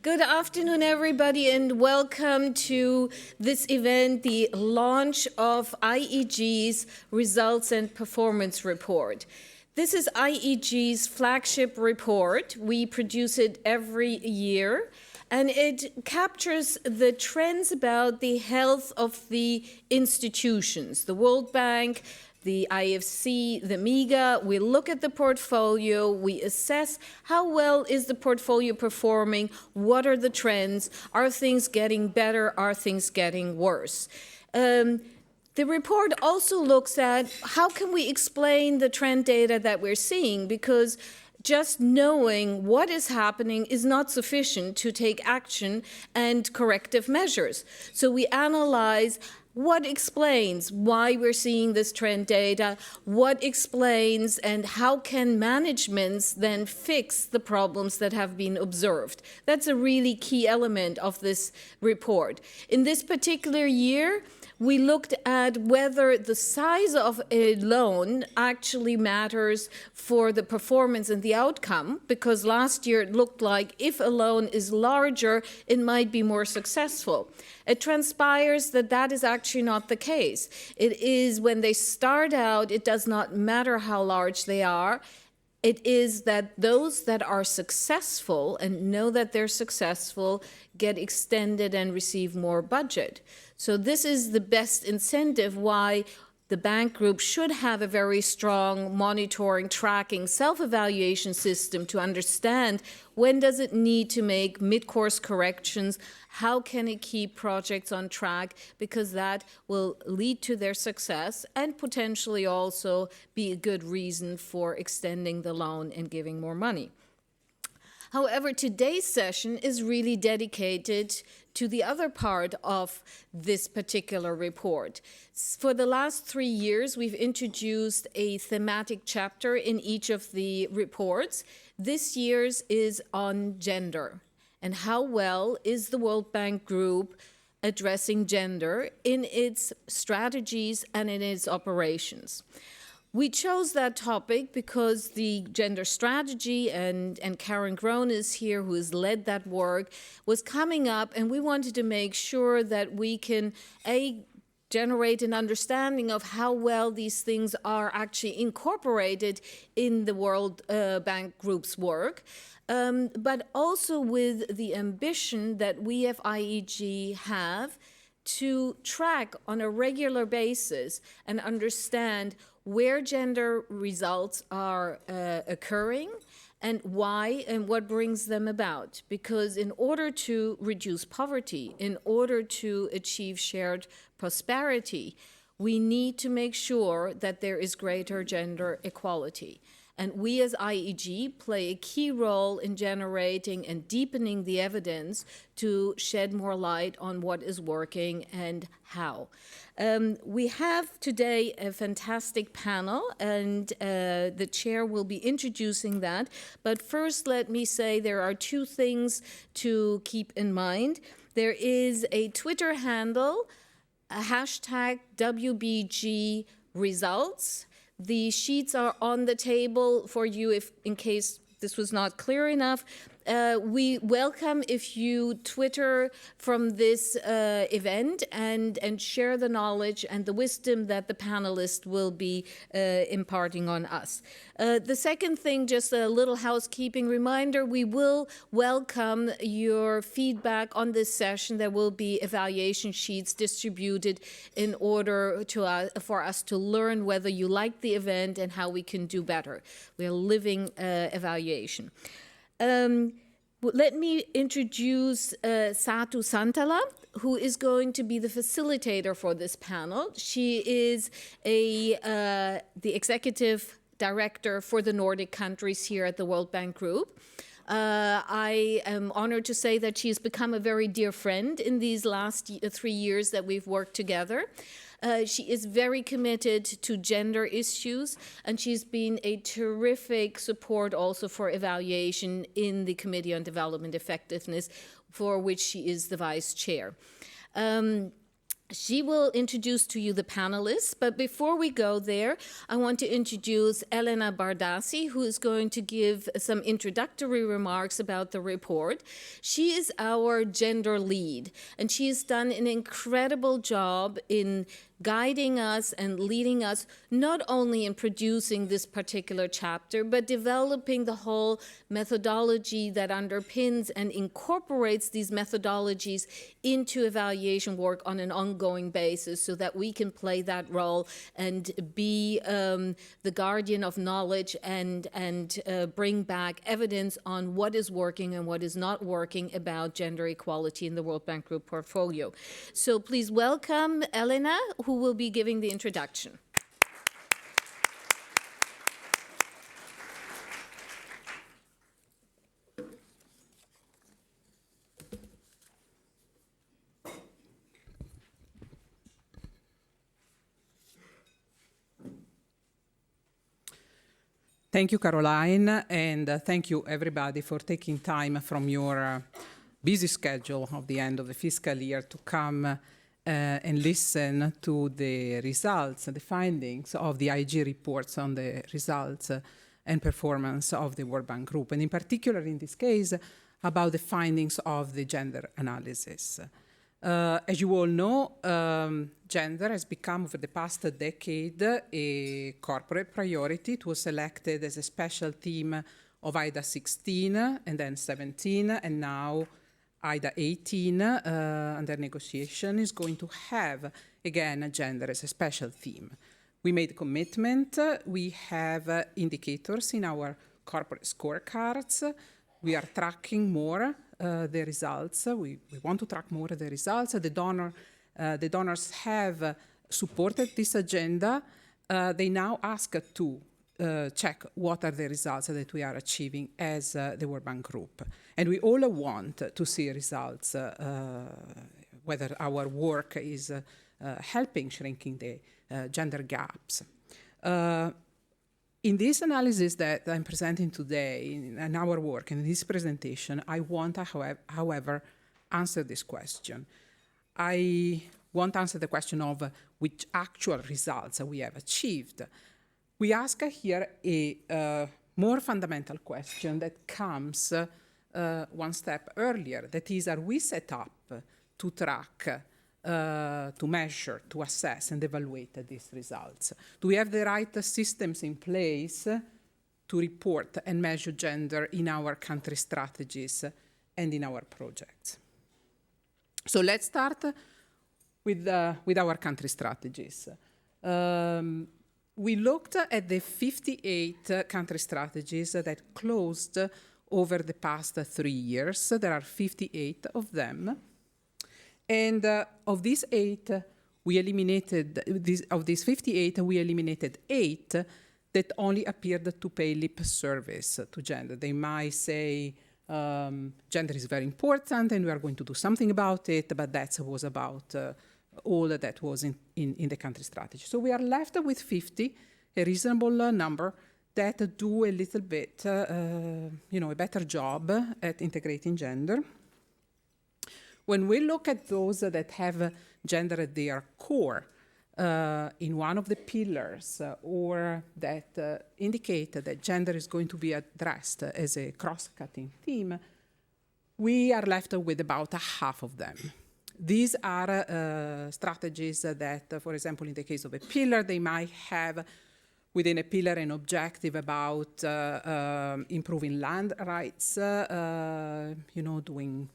Good afternoon, everybody, and welcome to this event, the launch of IEG's Results and Performance Report. This is IEG's flagship report. We produce it every year, and it captures the trends about the health of the institutions, the World Bank, the IFC, the MIGA. We look at the portfolio, we assess how well is the portfolio performing, what are the trends, are things getting better, are things getting worse. The report also looks at how can we explain the trend data that we're seeing, because just knowing what is happening is not sufficient to take action and corrective measures. So we analyze what explains why we're seeing this trend data, what explains and how can managements then fix the problems that have been observed. That's a really key element of this report. In this particular year, we looked at whether the size of a loan actually matters for the performance and the outcome, because last year it looked like if a loan is larger, it might be more successful. It transpires that that is actually not the case. It is when they start out, it does not matter how large they are. It is that those that are successful and know that they're successful get extended and receive more budget. So this is the best incentive why the bank group should have a very strong monitoring, tracking, self-evaluation system to understand when does it need to make mid-course corrections, how can it keep projects on track, because that will lead to their success and potentially also be a good reason for extending the loan and giving more money. However, today's session is really dedicated to the other part of this particular report. For the last 3 years, we've introduced a thematic chapter in each of the reports. This year's is on gender and how well is the World Bank Group addressing gender in its strategies and in its operations. We chose that topic because the gender strategy, and Karen Groen is here, who has led that work, was coming up, and we wanted to make sure that we can, generate an understanding of how well these things are actually incorporated in the World Bank Group's work, but also with the ambition that we at IEG have to track on a regular basis and understand where gender results are occurring and why and what brings them about. Because in order to reduce poverty, in order to achieve shared prosperity, we need to make sure that there is greater gender equality. And we as IEG play a key role in generating and deepening the evidence to shed more light on what is working and how. We have today a fantastic panel, and the chair will be introducing that. But first, let me say there are two things to keep in mind. There is a Twitter handle, hashtag WBG results. The sheets are on the table for you if, in case this was not clear enough. We welcome if you Twitter from this event and share the knowledge and the wisdom that the panelists will be imparting on us. The second thing, just a little housekeeping reminder, we will welcome your feedback on this session. There will be evaluation sheets distributed in order to, for us to learn whether you like the event and how we can do better. We are living evaluation. Let me introduce Satu Santala, who is going to be the facilitator for this panel. She is the executive director for the Nordic countries here at the World Bank Group. I am honored to say that she has become a very dear friend in these last 3 years that we've worked together. She is very committed to gender issues, and she's been a terrific support also for evaluation in the Committee on Development Effectiveness, for which she is the vice chair. She will introduce to you the panelists, but before we go there, I want to introduce Elena Bardassi, who is going to give some introductory remarks about the report. She is our gender lead, and she has done an incredible job in guiding us and leading us not only in producing this particular chapter, but developing the whole methodology that underpins and incorporates these methodologies into evaluation work on an ongoing basis so that we can play that role and be the guardian of knowledge and bring back evidence on what is working and what is not working about gender equality in the World Bank Group portfolio. So please welcome Elena, who will be giving the introduction. Thank you, Caroline, and thank you, everybody, for taking time from your busy schedule of the end of the fiscal year to come and listen to the results and the findings of the IG reports on the results and performance of the World Bank Group, and in particular, in this case, about the findings of the gender analysis. As you all know, gender has become, over the past decade, a corporate priority. It was selected as a special theme of IDA 16 and then 17, and now IDA 18, under negotiation, is going to have, again, gender as a special theme. We made a commitment. We have indicators in our corporate scorecards. We are tracking more the results. We want to track more the results. The donors have supported this agenda. They now ask to check what are the results that we are achieving as the World Bank Group. And we all want to see results, whether our work is helping shrinking the gender gaps. In this analysis that I'm presenting today, in our work, in this presentation, I want to, however, answer this question. I want to answer the question of which actual results we have achieved. We ask here a more fundamental question that comes one step earlier. That is, are we set up to track, to measure, to assess and evaluate these results? Do we have the right systems in place to report and measure gender in our country strategies and in our projects? So let's start with our country strategies. We looked at the 58 country strategies that closed over the past 3 years. There are 58 of them. And of these 58, we eliminated 8 that only appeared to pay lip service to gender. They might say gender is very important and we are going to do something about it, but that was about all that was in the country strategy. So we are left with 50, a reasonable number, that do a little bit, a better job at integrating gender. When we look at those that have gender at their core in one of the pillars or that indicate that gender is going to be addressed as a cross-cutting theme, we are left with about half of them. These are strategies that, for example, in the case of a pillar, they might have within a pillar an objective about improving land rights, doing...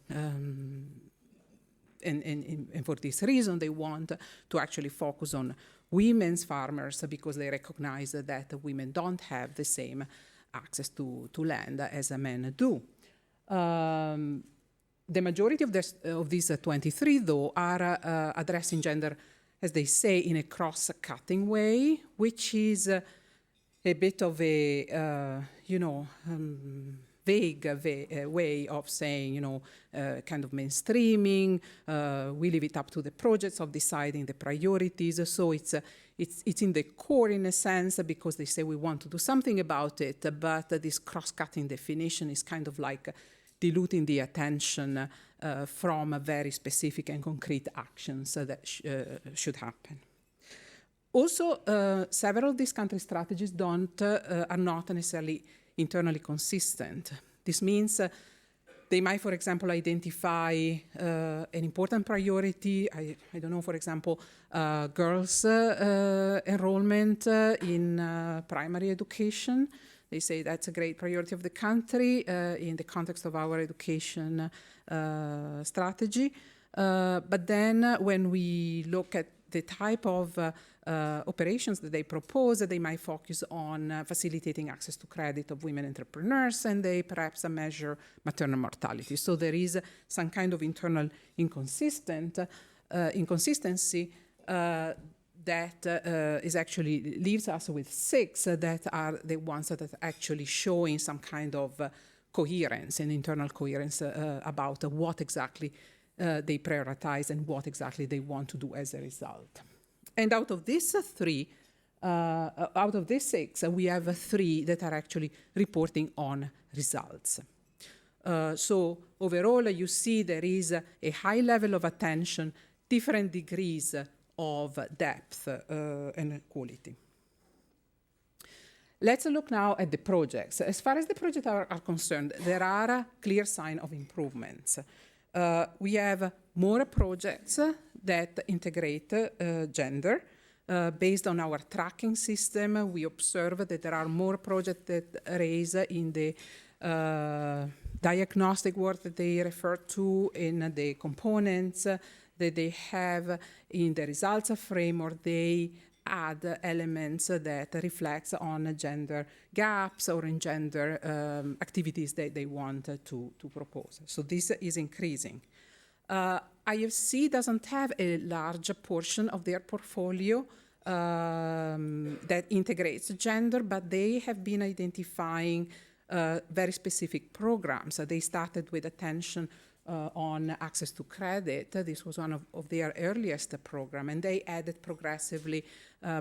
And for this reason, they want to actually focus on women's farmers because they recognize that women don't have the same access to land as men do. The majority of these 23, though, are addressing gender, as they say, in a cross-cutting way, which is a bit of a, vague way of saying, kind of mainstreaming. We leave it up to the projects of deciding the priorities. So it's in the core in a sense because they say we want to do something about it, but this cross-cutting definition is kind of like diluting the attention from very specific and concrete actions that should happen. Also, several of these country strategies are not necessarily internally consistent. This means they might, for example, identify an important priority. I don't know, for example, girls' enrollment in primary education. They say that's a great priority of the country in the context of our education strategy. But then when we look at the type of operations that they propose, they might focus on facilitating access to credit of women entrepreneurs, and they perhaps measure maternal mortality. So there is some kind of internal inconsistency that is actually leaves us with 6 that are the ones that are actually showing some kind of coherence and internal coherence about what exactly they prioritize and what exactly they want to do as a result. And out of these 6, we have 3 that are actually reporting on results. So overall, you see there is a high level of attention, different degrees of depth and quality. Let's look now at the projects. As far as the projects are concerned, there are a clear sign of improvements. We have more projects that integrate gender. Based on our tracking system, we observe that there are more projects that raise in the diagnostic work that they refer to, in the components that they have in the results framework. They add elements that reflects on gender gaps or in gender activities that they want to propose. So this is increasing. IFC doesn't have a large portion of their portfolio that integrates gender, but they have been identifying very specific programs. They started with attention on access to credit. This was one of their earliest programs, and they added progressively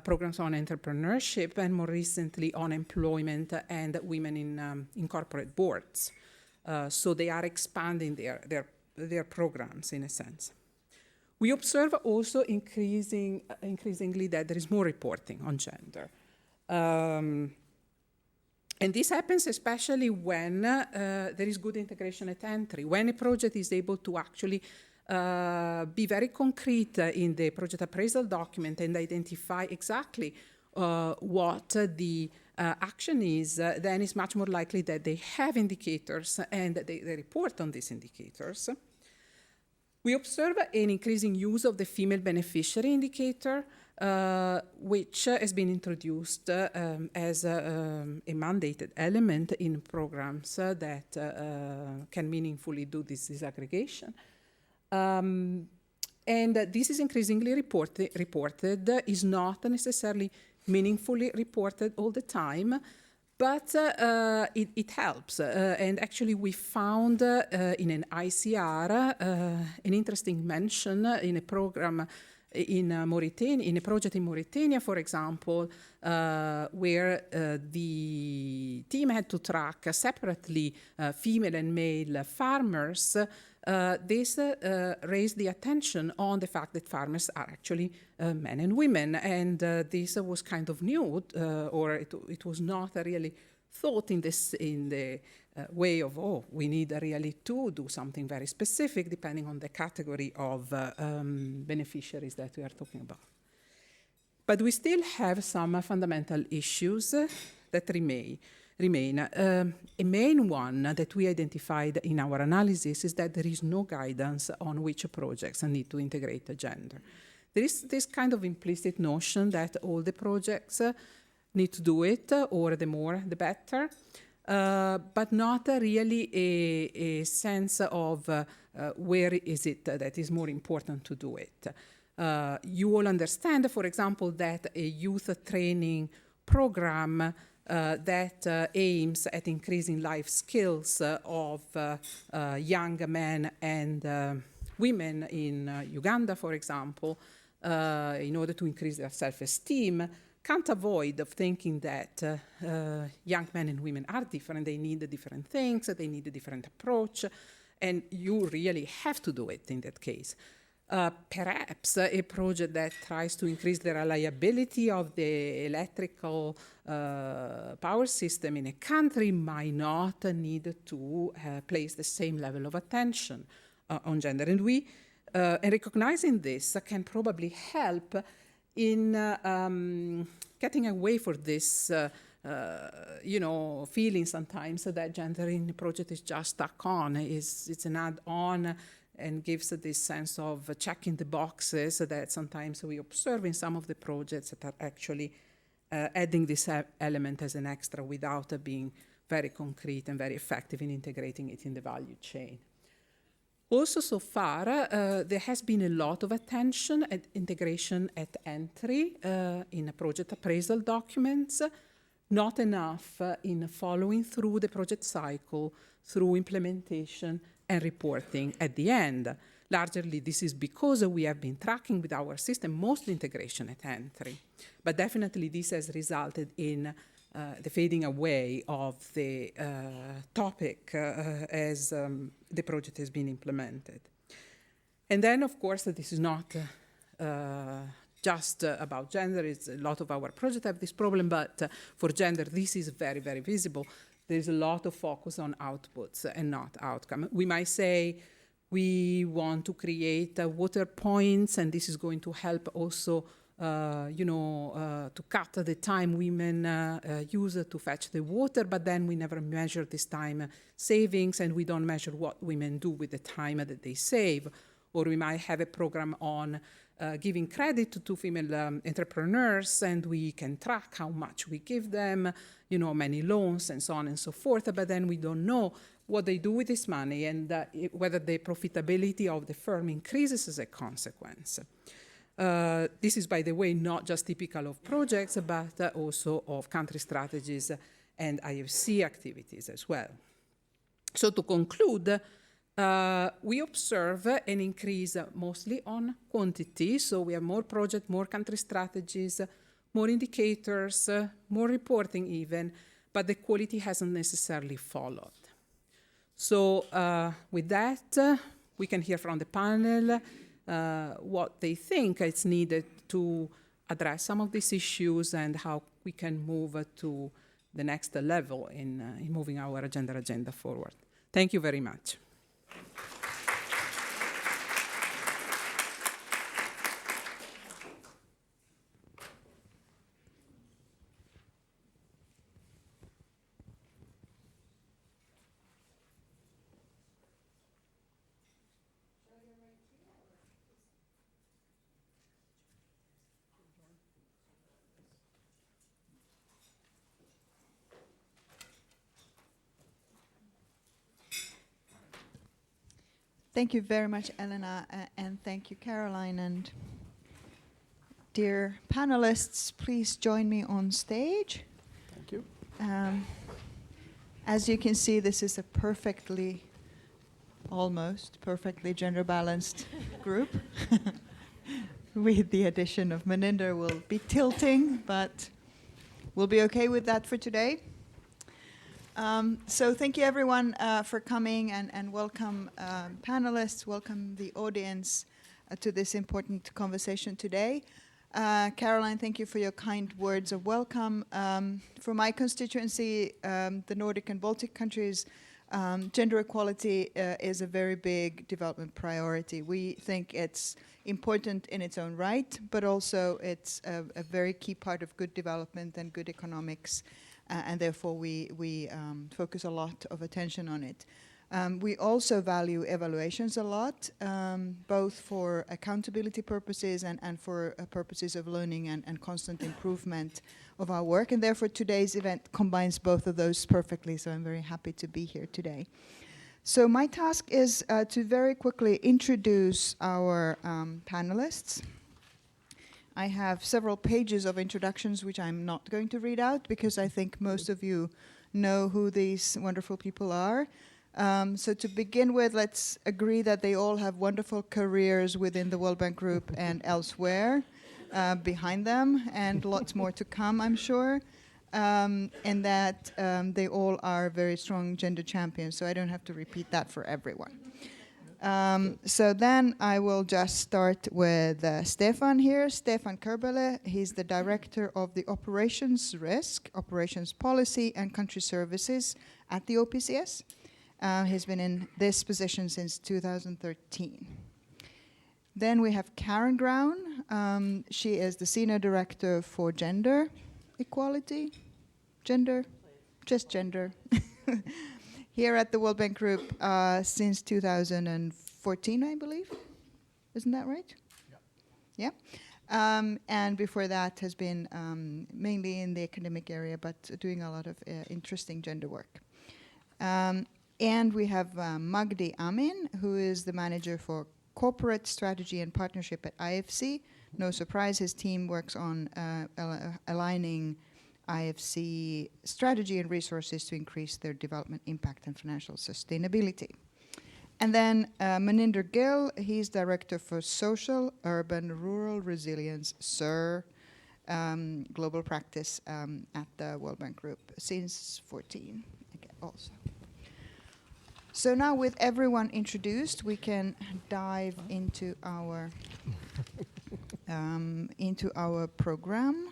programs on entrepreneurship and more recently on employment and women in corporate boards. So they are expanding their programs in a sense. We observe also increasingly that there is more reporting on gender. And this happens especially when there is good integration at entry, when a project is able to actually be very concrete in the project appraisal document and identify exactly what the action is, then it's much more likely that they have indicators and they report on these indicators. We observe an increasing use of the female beneficiary indicator, which has been introduced as a mandated element in programs that can meaningfully do this disaggregation. And this is increasingly reported, is not necessarily meaningfully reported all the time, but it helps. And actually we found in an ICR an interesting mention in a program in Mauritania, in a project in Mauritania, for example, where the team had to track separately female and male farmers. This raised the attention on the fact that farmers are actually men and women, and this was kind of new, or it was not really thought in the way of, we need really to do something very specific depending on the category of beneficiaries that we are talking about. But we still have some fundamental issues that remain. A main one that we identified in our analysis is that there is no guidance on which projects need to integrate gender. There is this kind of implicit notion that all the projects need to do it, or the more, the better, but not really a sense of where is it that is more important to do it. You all understand, for example, that a youth training program that aims at increasing life skills of young men and women in Uganda, for example, in order to increase their self-esteem, can't avoid of thinking that young men and women are different. They need different things. They need a different approach. And you really have to do it in that case. Perhaps a project that tries to increase the reliability of the electrical power system in a country might not need to place the same level of attention on gender. And we, and recognizing this can probably help in getting away for this feeling sometimes that gender in the project is just stuck on. It's an add-on and gives this sense of checking the boxes that sometimes we observe in some of the projects that are actually adding this element as an extra without being very concrete and very effective in integrating it in the value chain. Also, so far, there has been a lot of attention and integration at entry in project appraisal documents, not enough in following through the project cycle, through implementation and reporting at the end. Largely, this is because we have been tracking with our system mostly integration at entry. But definitely, this has resulted in the fading away of the topic as the project has been implemented. And then, of course, this is not just about gender. It's a lot of our projects have this problem, but for gender, this is very, very visible. There's a lot of focus on outputs and not outcome. We might say we want to create water points, and this is going to help also to cut the time women use to fetch the water, but then we never measure this time savings, and we don't measure what women do with the time that they save. Or we might have a program on giving credit to female entrepreneurs, and we can track how much we give them, many loans and so on and so forth, but then we don't know what they do with this money and whether the profitability of the firm increases as a consequence. This is, by the way, not just typical of projects, but also of country strategies and IFC activities as well. So to conclude, we observe an increase mostly on quantity. So we have more projects, more country strategies, more indicators, more reporting even, but the quality hasn't necessarily followed. So with that, we can hear from the panel what they think is needed to address some of these issues and how we can move to the next level in moving our gender agenda forward. Thank you very much. Thank you very much, Elena, and thank you, Caroline. And dear panelists, please join me on stage. Thank you. As you can see, this is a almost perfectly gender-balanced group. With the addition of Maninder, we'll be tilting, but we'll be okay with that for today. So thank you everyone for coming and welcome panelists, welcome the audience to this important conversation today. Caroline, thank you for your kind words of welcome. For my constituency, the Nordic and Baltic countries, gender equality is a very big development priority. We think it's important in its own right, but also it's a very key part of good development and good economics. And therefore we focus a lot of attention on it. We also value evaluations a lot, both for accountability purposes and for purposes of learning and constant improvement of our work. And therefore today's event combines both of those perfectly, so I'm very happy to be here today. So my task is to very quickly introduce our panelists. I have several pages of introductions which I'm not going to read out because I think most of you know who these wonderful people are. So to begin with, let's agree that they all have wonderful careers within the World Bank Group and elsewhere. behind them, and lots more to come, I'm sure. And that they all are very strong gender champions, so I don't have to repeat that for everyone. So then I will just start with Stefan here, Stefan Kerbele. He's the director of the Operations Risk, Operations Policy and Country Services at the OPCS. He's been in this position since 2013. Then we have Karen Grown. She is the Senior Director for Gender Equality. Just gender. Here at the World Bank Group since 2014, I believe. Isn't that right? Yeah. And before that has been mainly in the academic area, but doing a lot of interesting gender work. And we have Magdi Amin, who is the manager for corporate strategy and partnership at IFC. No surprise, his team works on aligning IFC strategy and resources to increase their development impact and financial sustainability. And then Maninder Gill, he's Director for Social, Urban, Rural Resilience, SUR, Global Practice at the World Bank Group since 2014 also. So now with everyone introduced, we can dive into our program.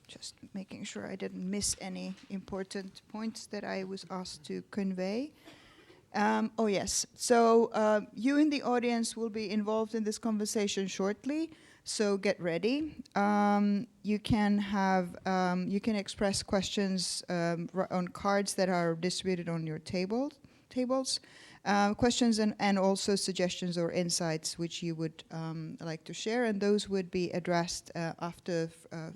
Just making sure I didn't miss any important points that I was asked to convey. Oh yes, so you in the audience will be involved in this conversation shortly, so get ready. You can express questions on cards that are distributed on your tables. Questions and also suggestions or insights which you would like to share, and those would be addressed after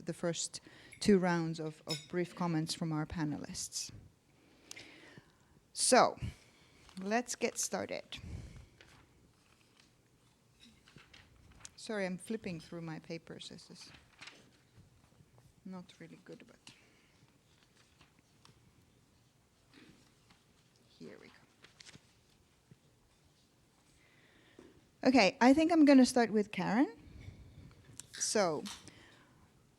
the first 2 rounds of brief comments from our panelists. So, let's get started. Sorry, I'm flipping through my papers. This is not really good, but here we go. Okay, I think I'm going to start with Karen. So,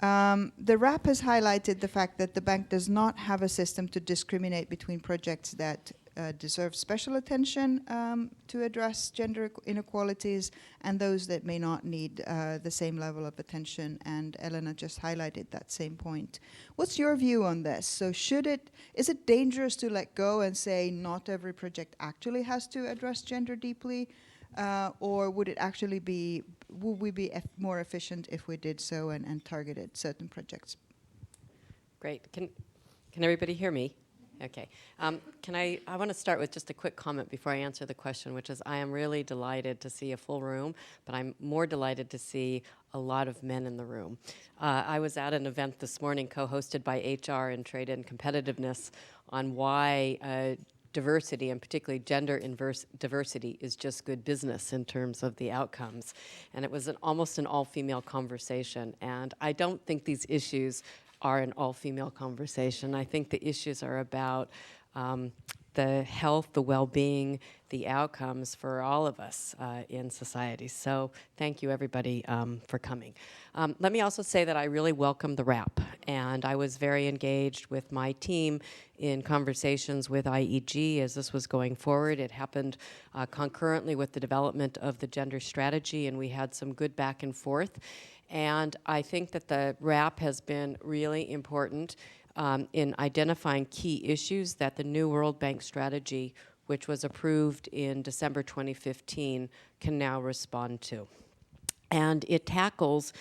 the RAP has highlighted the fact that the bank does not have a system to discriminate between projects that deserve special attention to address gender inequalities and those that may not need the same level of attention, and Elena just highlighted that same point. What's your view on this? So is it dangerous to let go and say not every project actually has to address gender deeply? Or would we be more efficient if we did so and targeted certain projects? Great. Can everybody hear me? Okay. I want to start with just a quick comment before I answer the question, which is I am really delighted to see a full room, but I'm more delighted to see a lot of men in the room. I was at an event this morning co-hosted by HR and Trade and Competitiveness on why diversity, and particularly gender diversity, is just good business in terms of the outcomes. And it was almost an all-female conversation. And I don't think these issues are an all-female conversation. I think the issues are about the health, the well-being, the outcomes for all of us in society. So thank you, everybody, for coming. Let me also say that I really welcome the RAP, and I was very engaged with my team in conversations with IEG as this was going forward. It happened concurrently with the development of the gender strategy, and we had some good back and forth. And I think that the RAP has been really important in identifying key issues that the new World Bank strategy, which was approved in December 2015, can now respond to. And it tackles,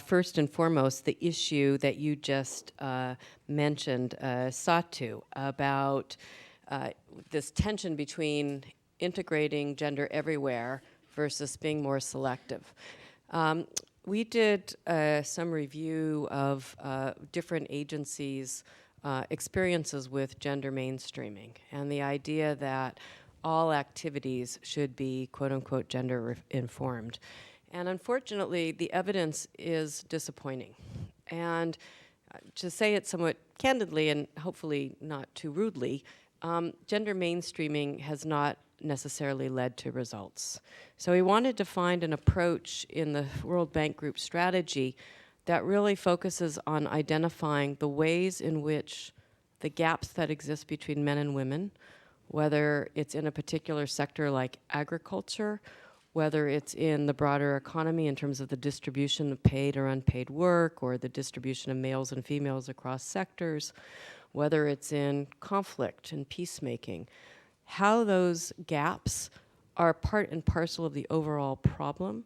first and foremost, the issue that you just mentioned, Satu, about this tension between integrating gender everywhere versus being more selective. We did some review of different agencies' experiences with gender mainstreaming, and the idea that all activities should be quote-unquote gender informed. And unfortunately, the evidence is disappointing. And to say it somewhat candidly and hopefully not too rudely, gender mainstreaming has not necessarily led to results. So he wanted to find an approach in the World Bank Group strategy that really focuses on identifying the ways in which the gaps that exist between men and women, whether it's in a particular sector like agriculture, whether it's in the broader economy in terms of the distribution of paid or unpaid work, or the distribution of males and females across sectors, whether it's in conflict and peacemaking, how those gaps are part and parcel of the overall problem,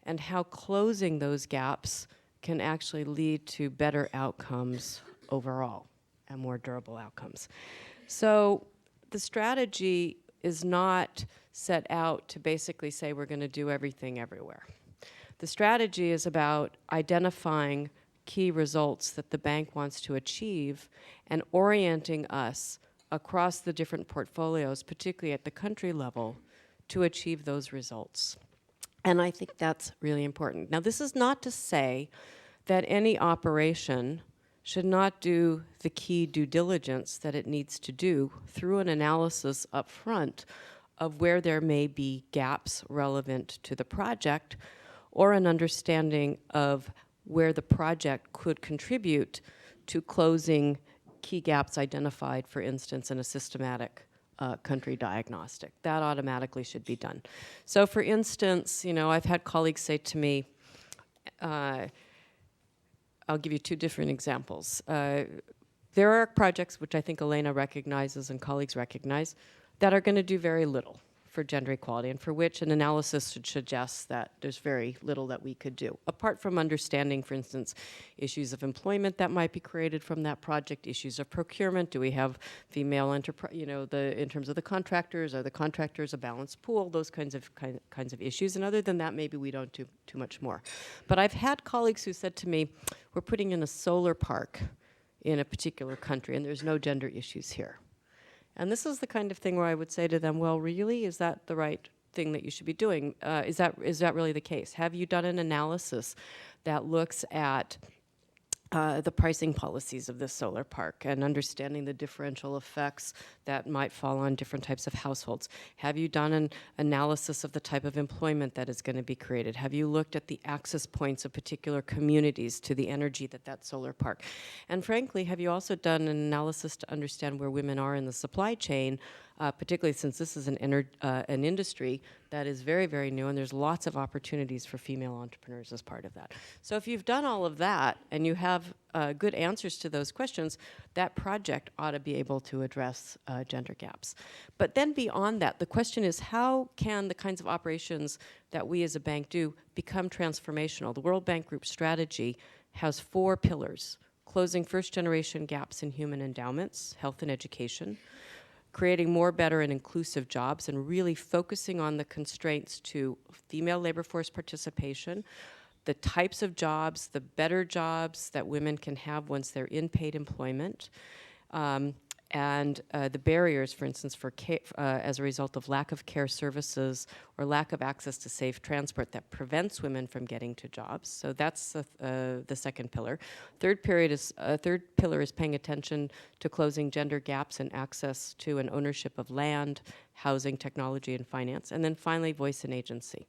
and how closing those gaps can actually lead to better outcomes overall and more durable outcomes. So the strategy is not set out to basically say we're going to do everything everywhere. The strategy is about identifying key results that the bank wants to achieve and orienting us across the different portfolios, particularly at the country level, to achieve those results. And I think that's really important. Now, this is not to say that any operation should not do the key due diligence that it needs to do through an analysis up front of where there may be gaps relevant to the project, or an understanding of where the project could contribute to closing key gaps identified, for instance, in a systematic country diagnostic. That automatically should be done. So for instance, I've had colleagues say to me, I'll give you two different examples. There are projects, which I think Elena recognizes and colleagues recognize, that are going to do very little for gender equality, and for which an analysis should suggest that there's very little that we could do. Apart from understanding, for instance, issues of employment that might be created from that project, issues of procurement, do we have female in terms of the contractors, are the contractors a balanced pool, those kinds of issues. And other than that, maybe we don't do too much more. But I've had colleagues who said to me, we're putting in a solar park in a particular country, and there's no gender issues here. And this is the kind of thing where I would say to them, well, really, is that the right thing that you should be doing? Is that really the case? Have you done an analysis that looks at the pricing policies of this solar park and understanding the differential effects that might fall on different types of households? Have you done an analysis of the type of employment that is going to be created? Have you looked at the access points of particular communities to the energy that solar park? And frankly, have you also done an analysis to understand where women are in the supply chain, particularly since this is an industry that is very, very new, and there's lots of opportunities for female entrepreneurs as part of that. So if you've done all of that and you have good answers to those questions, that project ought to be able to address gender gaps. But then beyond that, the question is, how can the kinds of operations that we as a bank do become transformational? The World Bank Group strategy has 4 pillars: closing first-generation gaps in human endowments, health and education, creating more, better, and inclusive jobs, and really focusing on the constraints to female labor force participation, the types of jobs, the better jobs that women can have once they're in paid employment, and the barriers, for instance, for as a result of lack of care services or lack of access to safe transport that prevents women from getting to jobs. So that's the second pillar. Third pillar is paying attention to closing gender gaps in access to and ownership of land, housing, technology, and finance. And then finally, voice and agency.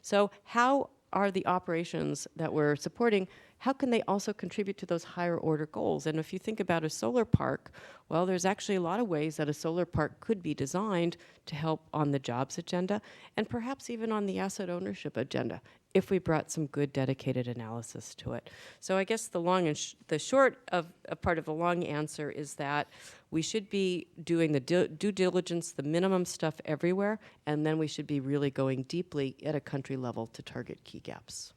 So how are the operations that we're supporting, how can they also contribute to those higher order goals? And if you think about a solar park, well, there's actually a lot of ways that a solar park could be designed to help on the jobs agenda, and perhaps even on the asset ownership agenda, if we brought some good dedicated analysis to it. So I guess the long and the short of a part of the long answer is that we should be doing the due diligence, the minimum stuff everywhere, and then we should be really going deeply at a country level to target key gaps.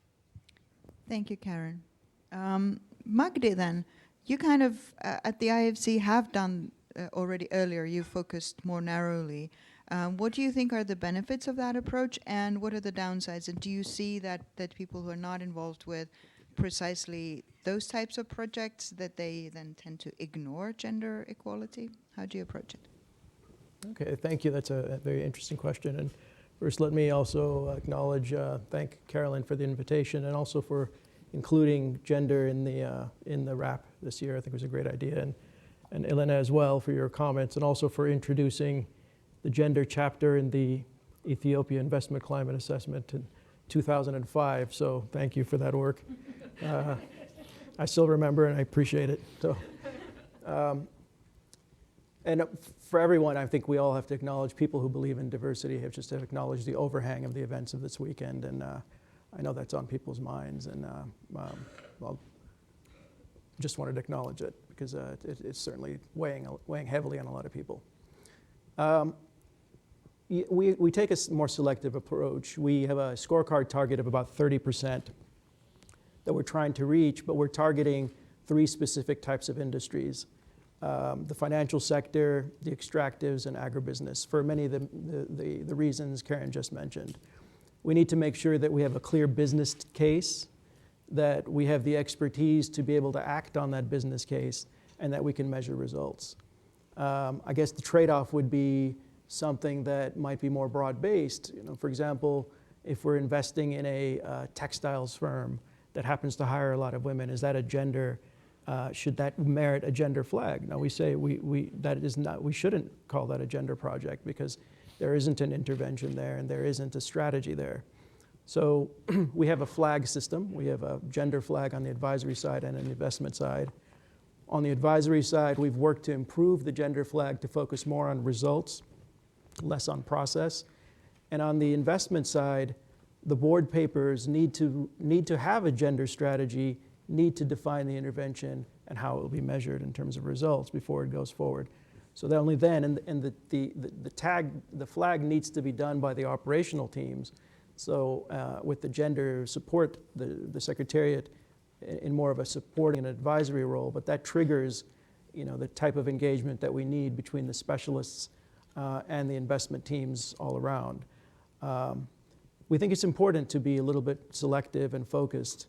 Thank you, Karen. Magdi, then, you kind of, at the IFC, have done already earlier, you focused more narrowly. What do you think are the benefits of that approach, and what are the downsides? And do you see that people who are not involved with precisely those types of projects, that they then tend to ignore gender equality? How do you approach it? Okay, thank you. That's a very interesting question. And first, let me also thank Carolyn for the invitation, and also for including gender in the RAP this year. I think it was a great idea, and Elena as well for your comments, and also for introducing the gender chapter in the Ethiopia Investment Climate Assessment in 2005. So thank you for that work. I still remember and I appreciate it. So, and for everyone, I think we all have to acknowledge people who believe in diversity have just to acknowledge the overhang of the events of this weekend. And I know that's on people's minds. And well, just wanted to acknowledge it because it's certainly weighing heavily on a lot of people. We take a more selective approach. We have a scorecard target of about 30% that we're trying to reach, but we're targeting 3 specific types of industries. The financial sector, the extractives, and agribusiness, for many of the reasons Karen just mentioned. We need to make sure that we have a clear business case, that we have the expertise to be able to act on that business case, and that we can measure results. I guess the trade-off would be something that might be more broad-based. You know, for example, if we're investing in a textiles firm that happens to hire a lot of women, is that a gender? Should that merit a gender flag? Now we say we shouldn't call that a gender project because there isn't an intervention there and there isn't a strategy there. So we have a flag system. We have a gender flag on the advisory side and an investment side. On the advisory side, we've worked to improve the gender flag to focus more on results, less on process. And on the investment side, the board papers need to have a gender strategy, need to define the intervention and how it will be measured in terms of results before it goes forward. So that only then, and the flag needs to be done by the operational teams. So with the gender support, the secretariat in more of a supporting and advisory role, but that triggers, you know, the type of engagement that we need between the specialists and the investment teams all around. We think it's important to be a little bit selective and focused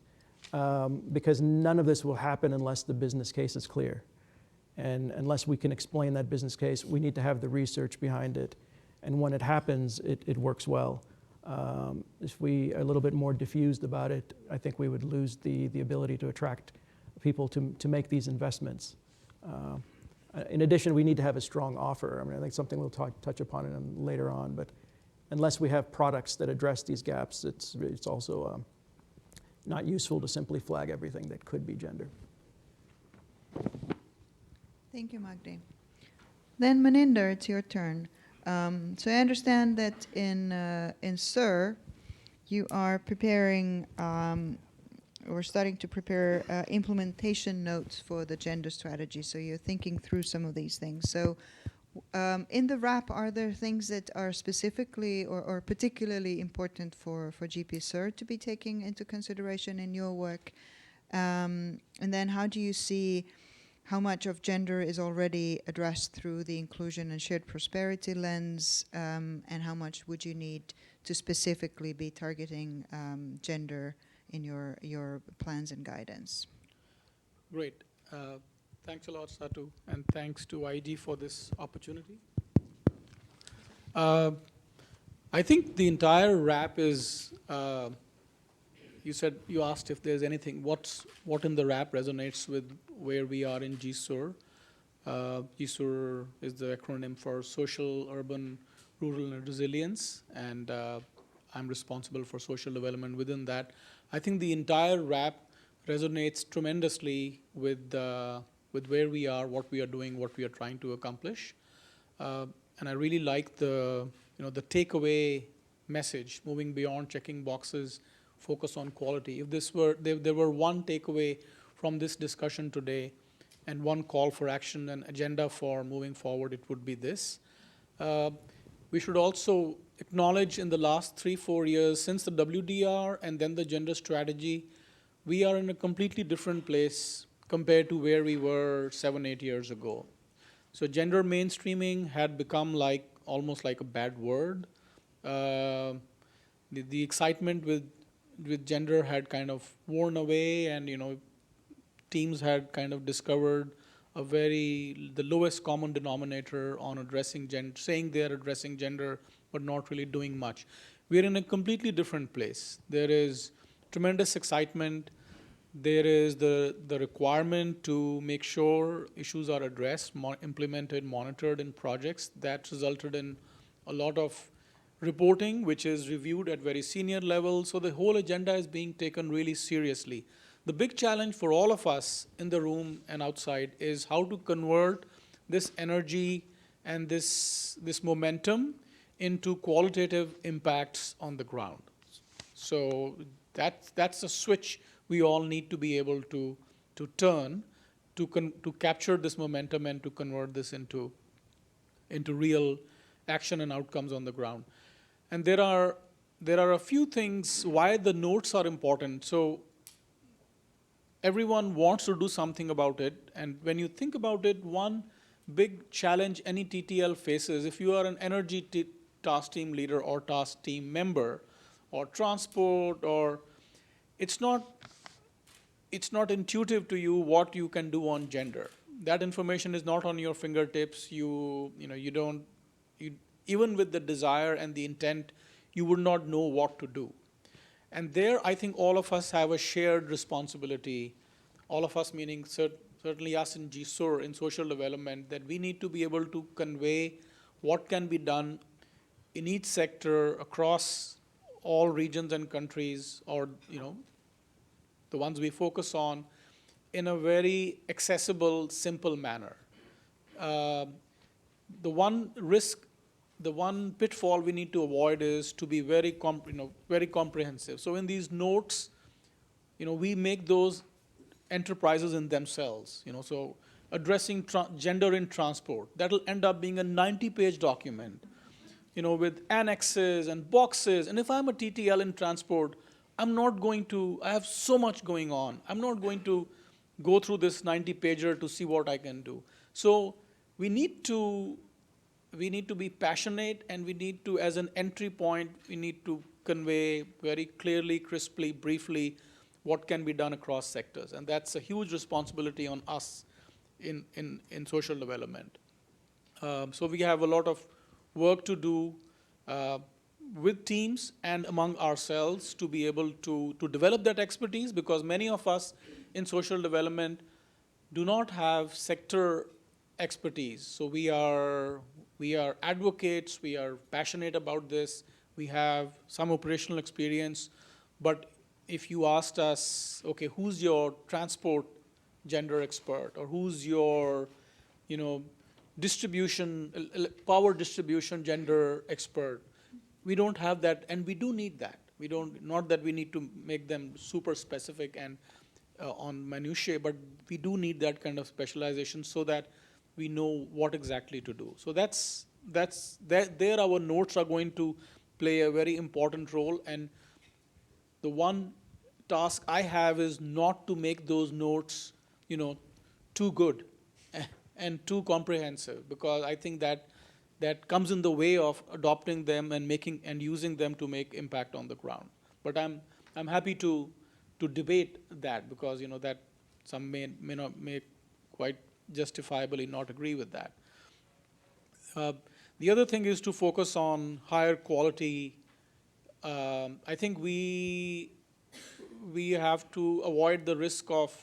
because none of this will happen unless the business case is clear. And unless we can explain that business case, we need to have the research behind it. And when it happens, it works well. If we are a little bit more diffused about it, I think we would lose the ability to attract people to make these investments. In addition, we need to have a strong offer. I mean, I think something we'll touch upon it later on, but unless we have products that address these gaps, it's also not useful to simply flag everything that could be gender. Thank you, Magdi. Then Maninder, it's your turn. So I understand that in SIR, you are preparing or starting to prepare implementation notes for the gender strategy. So you're thinking through some of these things. So in the RAP, are there things that are specifically or particularly important for GP SIR to be taking into consideration in your work? And then how do you see how much of gender is already addressed through the inclusion and shared prosperity lens, and how much would you need to specifically be targeting gender in your plans and guidance? Great. Thanks a lot, Satu, and thanks to IG for this opportunity. I think the entire RAP is, you asked if there's anything, what in the RAP resonates with where we are in GSUR. GSUR is the acronym for Social, Urban, Rural, and Resilience, and I'm responsible for social development within that. I think the entire RAP resonates tremendously with where we are, what we are doing, what we are trying to accomplish. And I really like the takeaway message, moving beyond checking boxes, focus on quality. If there were one takeaway from this discussion today and one call for action and agenda for moving forward, it would be this. We should also acknowledge in the last 3-4 years, since the WDR and then the gender strategy, we are in a completely different place compared to where we were 7-8 years ago. So gender mainstreaming had become almost like a bad word. The excitement with gender had kind of worn away, and teams had kind of discovered the lowest common denominator on addressing gender, saying they are addressing gender, but not really doing much. We're in a completely different place. There is tremendous excitement. There is the requirement to make sure issues are addressed, implemented, monitored in projects. That resulted in a lot of reporting, which is reviewed at very senior levels. So the whole agenda is being taken really seriously. The big challenge for all of us in the room and outside is how to convert this energy and this momentum into qualitative impacts on the ground. So that's a switch we all need to be able to turn to capture this momentum and to convert this into real action and outcomes on the ground. And there are a few things why the notes are important. So everyone wants to do something about it, and when you think about it, one big challenge any TTL faces, if you are an energy task team leader or task team member or transport, or it's not intuitive to you what you can do on gender. That information is not on your fingertips. You don't, even with the desire and the intent, you would not know what to do. And there, I think all of us have a shared responsibility, all of us meaning certainly us in GSUR, in social development, that we need to be able to convey what can be done in each sector across all regions and countries, or the ones we focus on, in a very accessible, simple manner. The one pitfall we need to avoid is to be very comprehensive. So in these notes, we make those enterprises in themselves. So addressing gender in transport, that'll end up being a 90-page document, with annexes and boxes. And if I'm a TTL in transport, I have so much going on. I'm not going to go through this 90-pager to see what I can do. So we need to be passionate, and we need to, as an entry point, we need to convey very clearly, crisply, briefly what can be done across sectors. And that's a huge responsibility on us in social development. So we have a lot of work to do with teams and among ourselves to be able to develop that expertise, because many of us in social development do not have sector expertise. So we are advocates, we are passionate about this, we have some operational experience, but if you asked us, okay, who's your transport gender expert, or who's your power distribution gender expert, we don't have that, and we do need that. Not that we need to make them super specific and on minutiae, but we do need that kind of specialization so that we know what exactly to do. So there our notes are going to play a very important role, and the one task I have is not to make those notes, too good and too comprehensive, because I think that comes in the way of adopting them and using them to make impact on the ground. But I'm happy to debate that, because that some may quite justifiably not agree with that. The other thing is to focus on higher quality. I think we have to avoid the risk of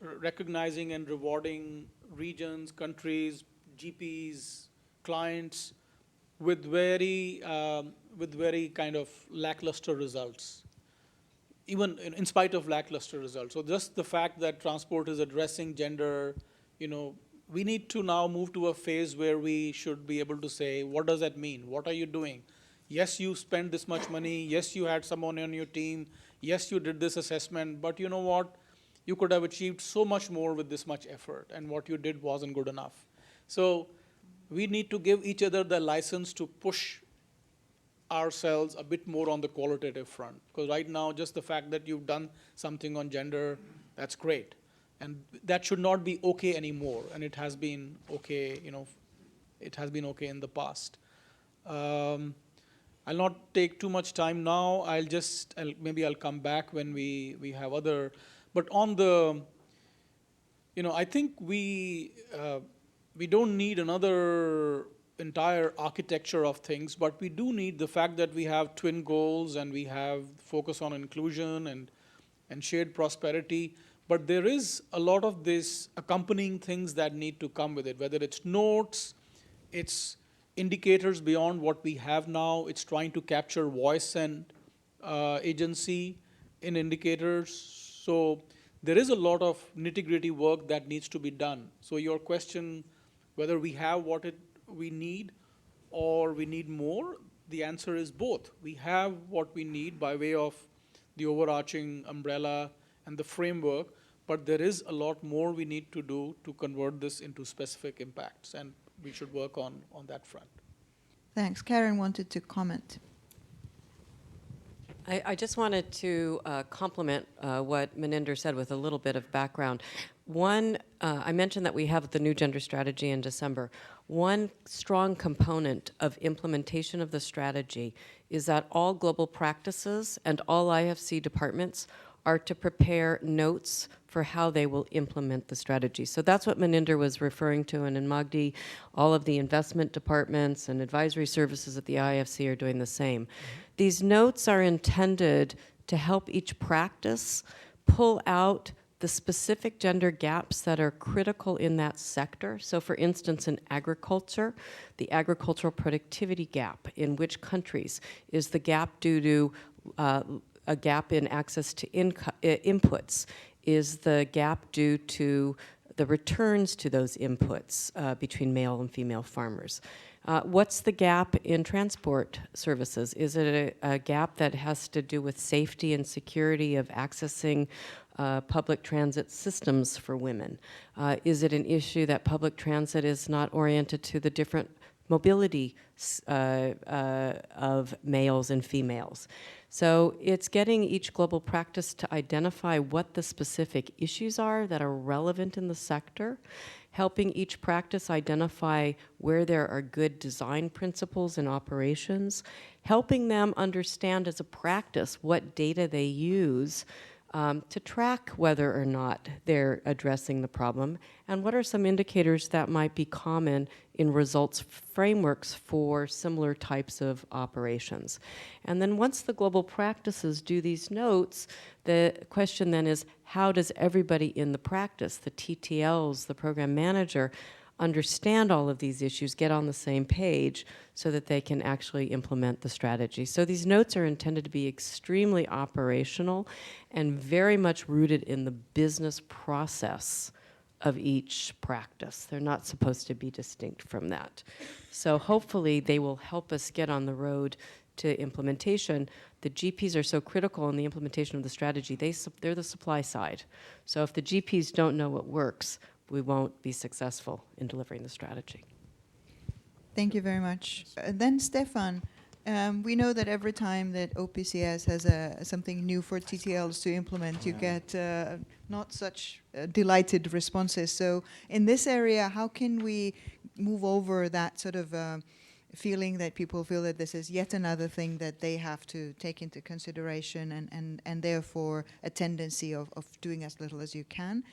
recognizing and rewarding regions, countries, GPs, clients with very kind of lackluster results, even in spite of lackluster results. So just the fact that transport is addressing gender, we need to now move to a phase where we should be able to say, what does that mean? What are you doing? Yes, you spent this much money. Yes, you had someone on your team. Yes, you did this assessment, but you know what? You could have achieved so much more with this much effort, and what you did wasn't good enough. So we need to give each other the license to push ourselves a bit more on the qualitative front. Because right now, just the fact that you've done something on gender, that's great. And that should not be okay anymore. And it has been okay, it has been okay in the past. I'll not take too much time now. Maybe I'll come back when we have other. But on the, I think we don't need another entire architecture of things, but we do need the fact that we have twin goals and we have focus on inclusion and shared prosperity. But there is a lot of this accompanying things that need to come with it, whether it's notes, it's indicators beyond what we have now. It's trying to capture voice and agency in indicators. So there is a lot of nitty-gritty work that needs to be done. So your question, whether we have what we need or we need more, the answer is both. We have what we need by way of the overarching umbrella and the framework, but there is a lot more we need to do to convert this into specific impacts, and we should work on that front. Thanks. Karen wanted to comment. I just wanted to complement what Maninder said with a little bit of background. One, I mentioned that we have the new gender strategy in December. One strong component of implementation of the strategy is that all global practices and all IFC departments are to prepare notes for how they will implement the strategy. So that's what Maninder was referring to, and in Magdi, all of the investment departments and advisory services at the IFC are doing the same. These notes are intended to help each practice pull out the specific gender gaps that are critical in that sector. So for instance, in agriculture, the agricultural productivity gap, in which countries is the gap due to a gap in access to inputs? Is the gap due to the returns to those inputs between male and female farmers? What's the gap in transport services? Is it a gap that has to do with safety and security of accessing public transit systems for women? Is it an issue that public transit is not oriented to the different mobility of males and females? So it's getting each global practice to identify what the specific issues are that are relevant in the sector, helping each practice identify where there are good design principles in operations, helping them understand as a practice what data they use to track whether or not they're addressing the problem, and what are some indicators that might be common in results frameworks for similar types of operations. And then once the global practices do these notes, the question then is, how does everybody in the practice, the TTLs, the program manager, understand all of these issues, get on the same page so that they can actually implement the strategy. So these notes are intended to be extremely operational and very much rooted in the business process of each practice. They're not supposed to be distinct from that. So hopefully they will help us get on the road to implementation. The GPs are so critical in the implementation of the strategy. They're the supply side. So if the GPs don't know what works, we won't be successful in delivering the strategy. Thank you very much. Then Stefan, we know that every time that OPCS has something new for TTLs to implement, you get not such delighted responses. So in this area, how can we move over that sort of feeling that people feel that this is yet another thing that they have to take into consideration and therefore a tendency of doing as little as you can?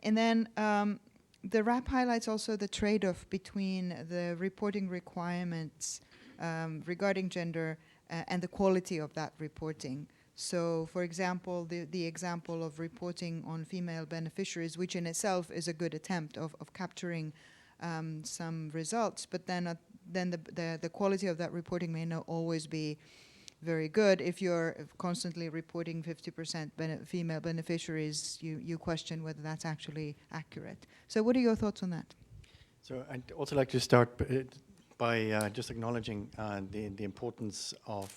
And then the RAP highlights also the trade-off between the reporting requirements regarding gender and the quality of that reporting. So, for example, the example of reporting on female beneficiaries, which in itself is a good attempt of capturing some results, but then the quality of that reporting may not always be very good. If you're constantly reporting 50% female beneficiaries, you question whether that's actually accurate. So what are your thoughts on that? So I'd also like to start by just acknowledging the importance of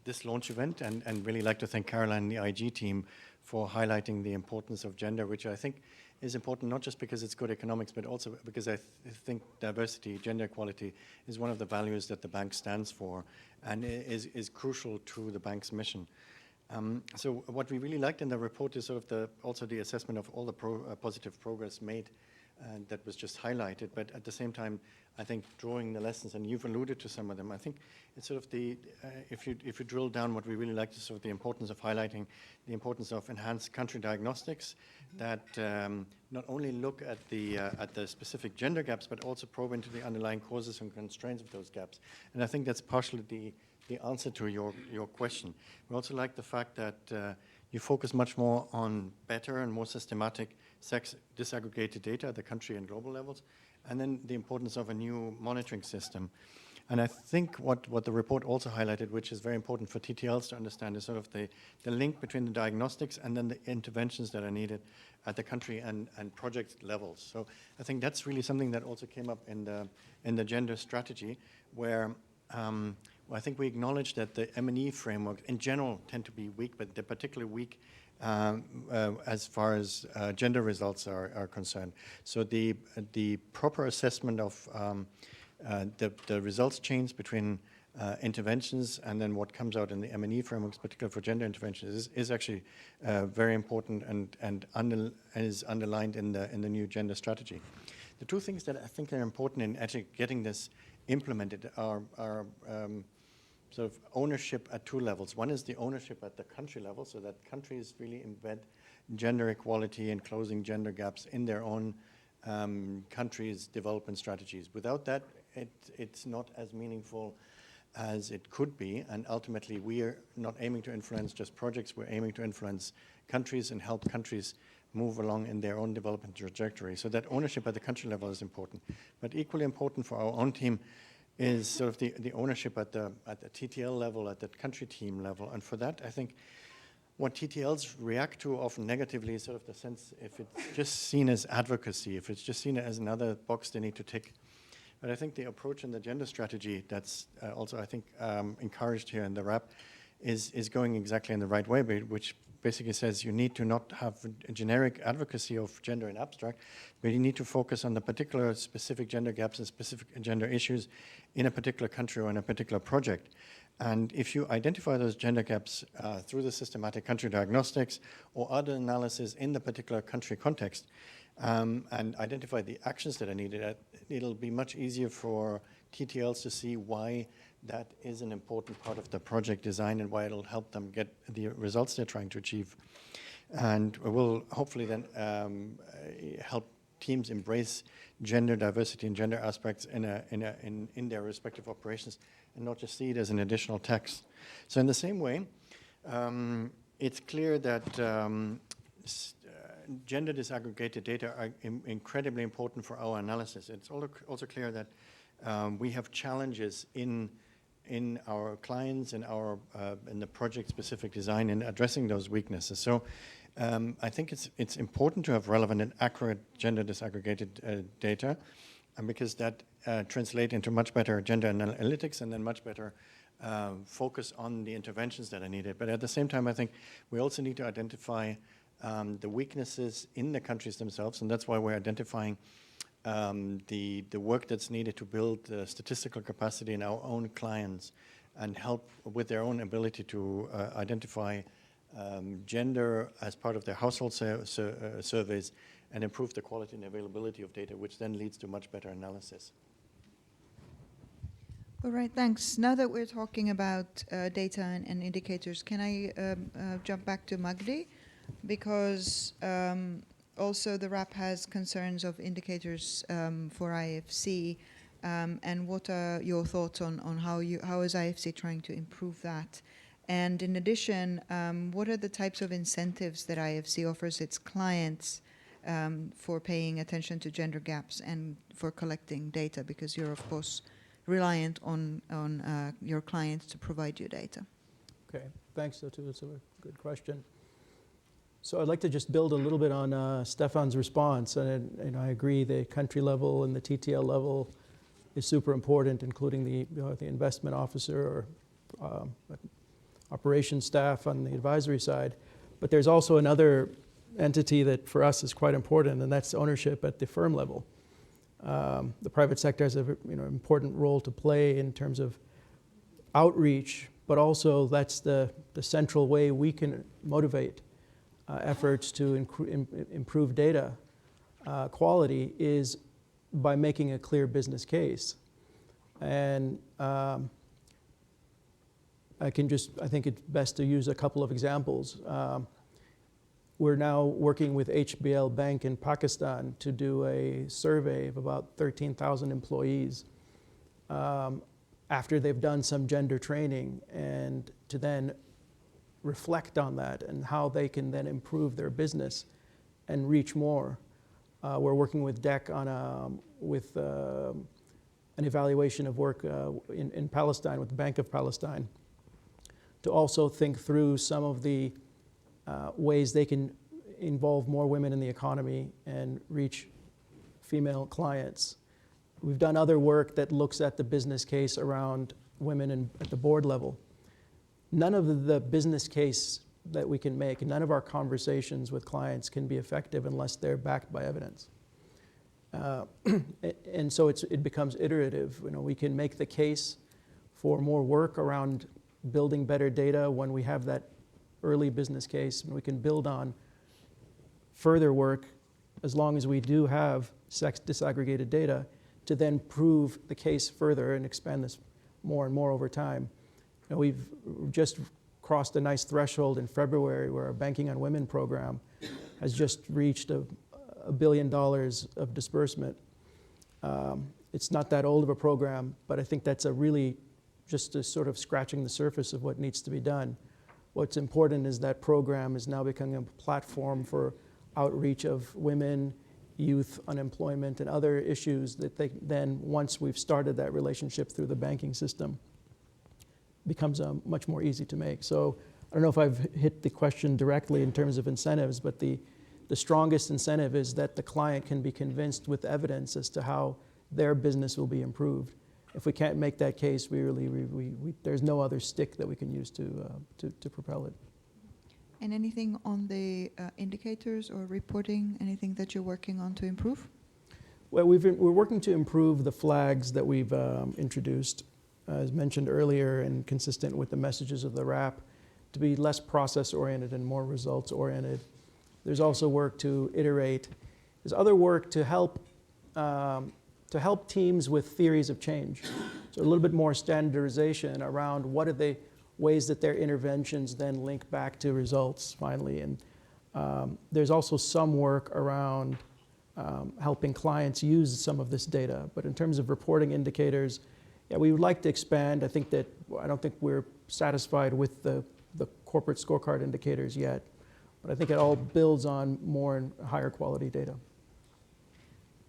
this launch event and really like to thank Caroline and the IG team for highlighting the importance of gender, which I think is important not just because it's good economics, but also because I think diversity, gender equality is one of the values that the bank stands for and is crucial to the bank's mission. So what we really liked in the report is sort of also the assessment of all the positive progress made that was just highlighted, but at the same time, I think drawing the lessons, and you've alluded to some of them, I think it's sort of if you drill down, what we really like is sort of the importance of highlighting the importance of enhanced country diagnostics that not only look at the specific gender gaps, but also probe into the underlying causes and constraints of those gaps. And I think that's partially the answer to your question. We also like the fact that you focus much more on better and more systematic sex disaggregated data at the country and global levels, and then the importance of a new monitoring system. And I think what the report also highlighted, which is very important for TTLs to understand, is sort of the link between the diagnostics and then the interventions that are needed at the country and project levels. So I think that's really something that also came up in the gender strategy, where I think we acknowledge that the M&E framework in general tend to be weak, but they're particularly weak as far as gender results are concerned. So the proper assessment of the results change between interventions and then what comes out in the M&E frameworks, particularly for gender interventions, is actually very important and is underlined in the new gender strategy. The two things that I think are important in actually getting this implemented are sort of ownership at two levels. One is the ownership at the country level, so that countries really embed gender equality and closing gender gaps in their own countries' development strategies. Without that, it's not as meaningful as it could be, and ultimately we are not aiming to influence just projects, we're aiming to influence countries and help countries move along in their own development trajectory. So that ownership at the country level is important. But equally important for our own team is sort of the ownership at the TTL level, at the country team level. And for that, I think what TTLs react to often negatively is sort of the sense if it's just seen as advocacy, if it's just seen as another box they need to tick. But I think the approach in the gender strategy that's also, I think, encouraged here in the RAP is going exactly in the right way, which basically says you need to not have a generic advocacy of gender in abstract, but you need to focus on the particular specific gender gaps and specific gender issues in a particular country or in a particular project. And if you identify those gender gaps through the systematic country diagnostics or other analysis in the particular country context, and identify the actions that are needed, it'll be much easier for TTLs to see why that is an important part of the project design and why it'll help them get the results they're trying to achieve. And will hopefully then help teams embrace gender diversity and gender aspects in their respective operations and not just see it as an additional tax. So in the same way, it's clear that gender disaggregated data are incredibly important for our analysis. It's also clear that we have challenges in our clients and in the project-specific design in addressing those weaknesses. So I think it's important to have relevant and accurate gender disaggregated data, because that translates into much better gender analytics and then much better focus on the interventions that are needed. But at the same time, I think we also need to identify the weaknesses in the countries themselves, and that's why we're identifying the work that's needed to build the statistical capacity in our own clients and help with their own ability to identify gender as part of their household surveys and improve the quality and availability of data, which then leads to much better analysis. All right, thanks. Now that we're talking about data and indicators, can I jump back to Magdi? Because also the RAP has concerns of indicators for IFC, and what are your thoughts on how is IFC trying to improve that? And in addition, what are the types of incentives that IFC offers its clients for paying attention to gender gaps and for collecting data? Because you're, of course, reliant on your clients to provide you data. Okay, thanks, Sotu. That's a good question. So I'd like to just build a little bit on Stefan's response. And I agree the country level and the TTL level is super important, including the investment officer or operations staff on the advisory side. But there's also another entity that for us is quite important, and that's ownership at the firm level. The private sector has an important role to play in terms of outreach, but also that's the central way we can motivate efforts to improve data quality is by making a clear business case. And I think it's best to use a couple of examples. We're now working with HBL Bank in Pakistan to do a survey of about 13,000 employees after they've done some gender training, and to then reflect on that and how they can then improve their business and reach more. We're working with DEC on an evaluation of work in Palestine with the Bank of Palestine to also think through some of the ways they can involve more women in the economy and reach female clients. We've done other work that looks at the business case around women at the board level. None of the business case that we can make, none of our conversations with clients can be effective unless they're backed by evidence. And so it becomes iterative. We can make the case for more work around building better data when we have that early business case, and we can build on further work as long as we do have sex disaggregated data to then prove the case further and expand this more and more over time. We've just crossed a nice threshold in February where our Banking on Women program has just reached $1 billion of disbursement. It's not that old of a program, but I think that's just a sort of scratching the surface of what needs to be done. What's important is that program is now becoming a platform for outreach of women, youth, unemployment, and other issues that they then, once we've started that relationship through the banking system, becomes much more easy to make. So I don't know if I've hit the question directly in terms of incentives, but the strongest incentive is that the client can be convinced with evidence as to how their business will be improved. If we can't make that case, there's no other stick that we can use to propel it. And anything on the indicators or reporting, anything that you're working on to improve? Well, we're working to improve the flags that we've introduced, as mentioned earlier, and consistent with the messages of the RAP, to be less process-oriented and more results-oriented. There's also work to iterate. There's other work to help teams with theories of change. So a little bit more standardization around what are the ways that their interventions then link back to results finally. And there's also some work around helping clients use some of this data. But in terms of reporting indicators, yeah, we would like to expand. I don't think we're satisfied with the corporate scorecard indicators yet. But I think it all builds on more and higher quality data.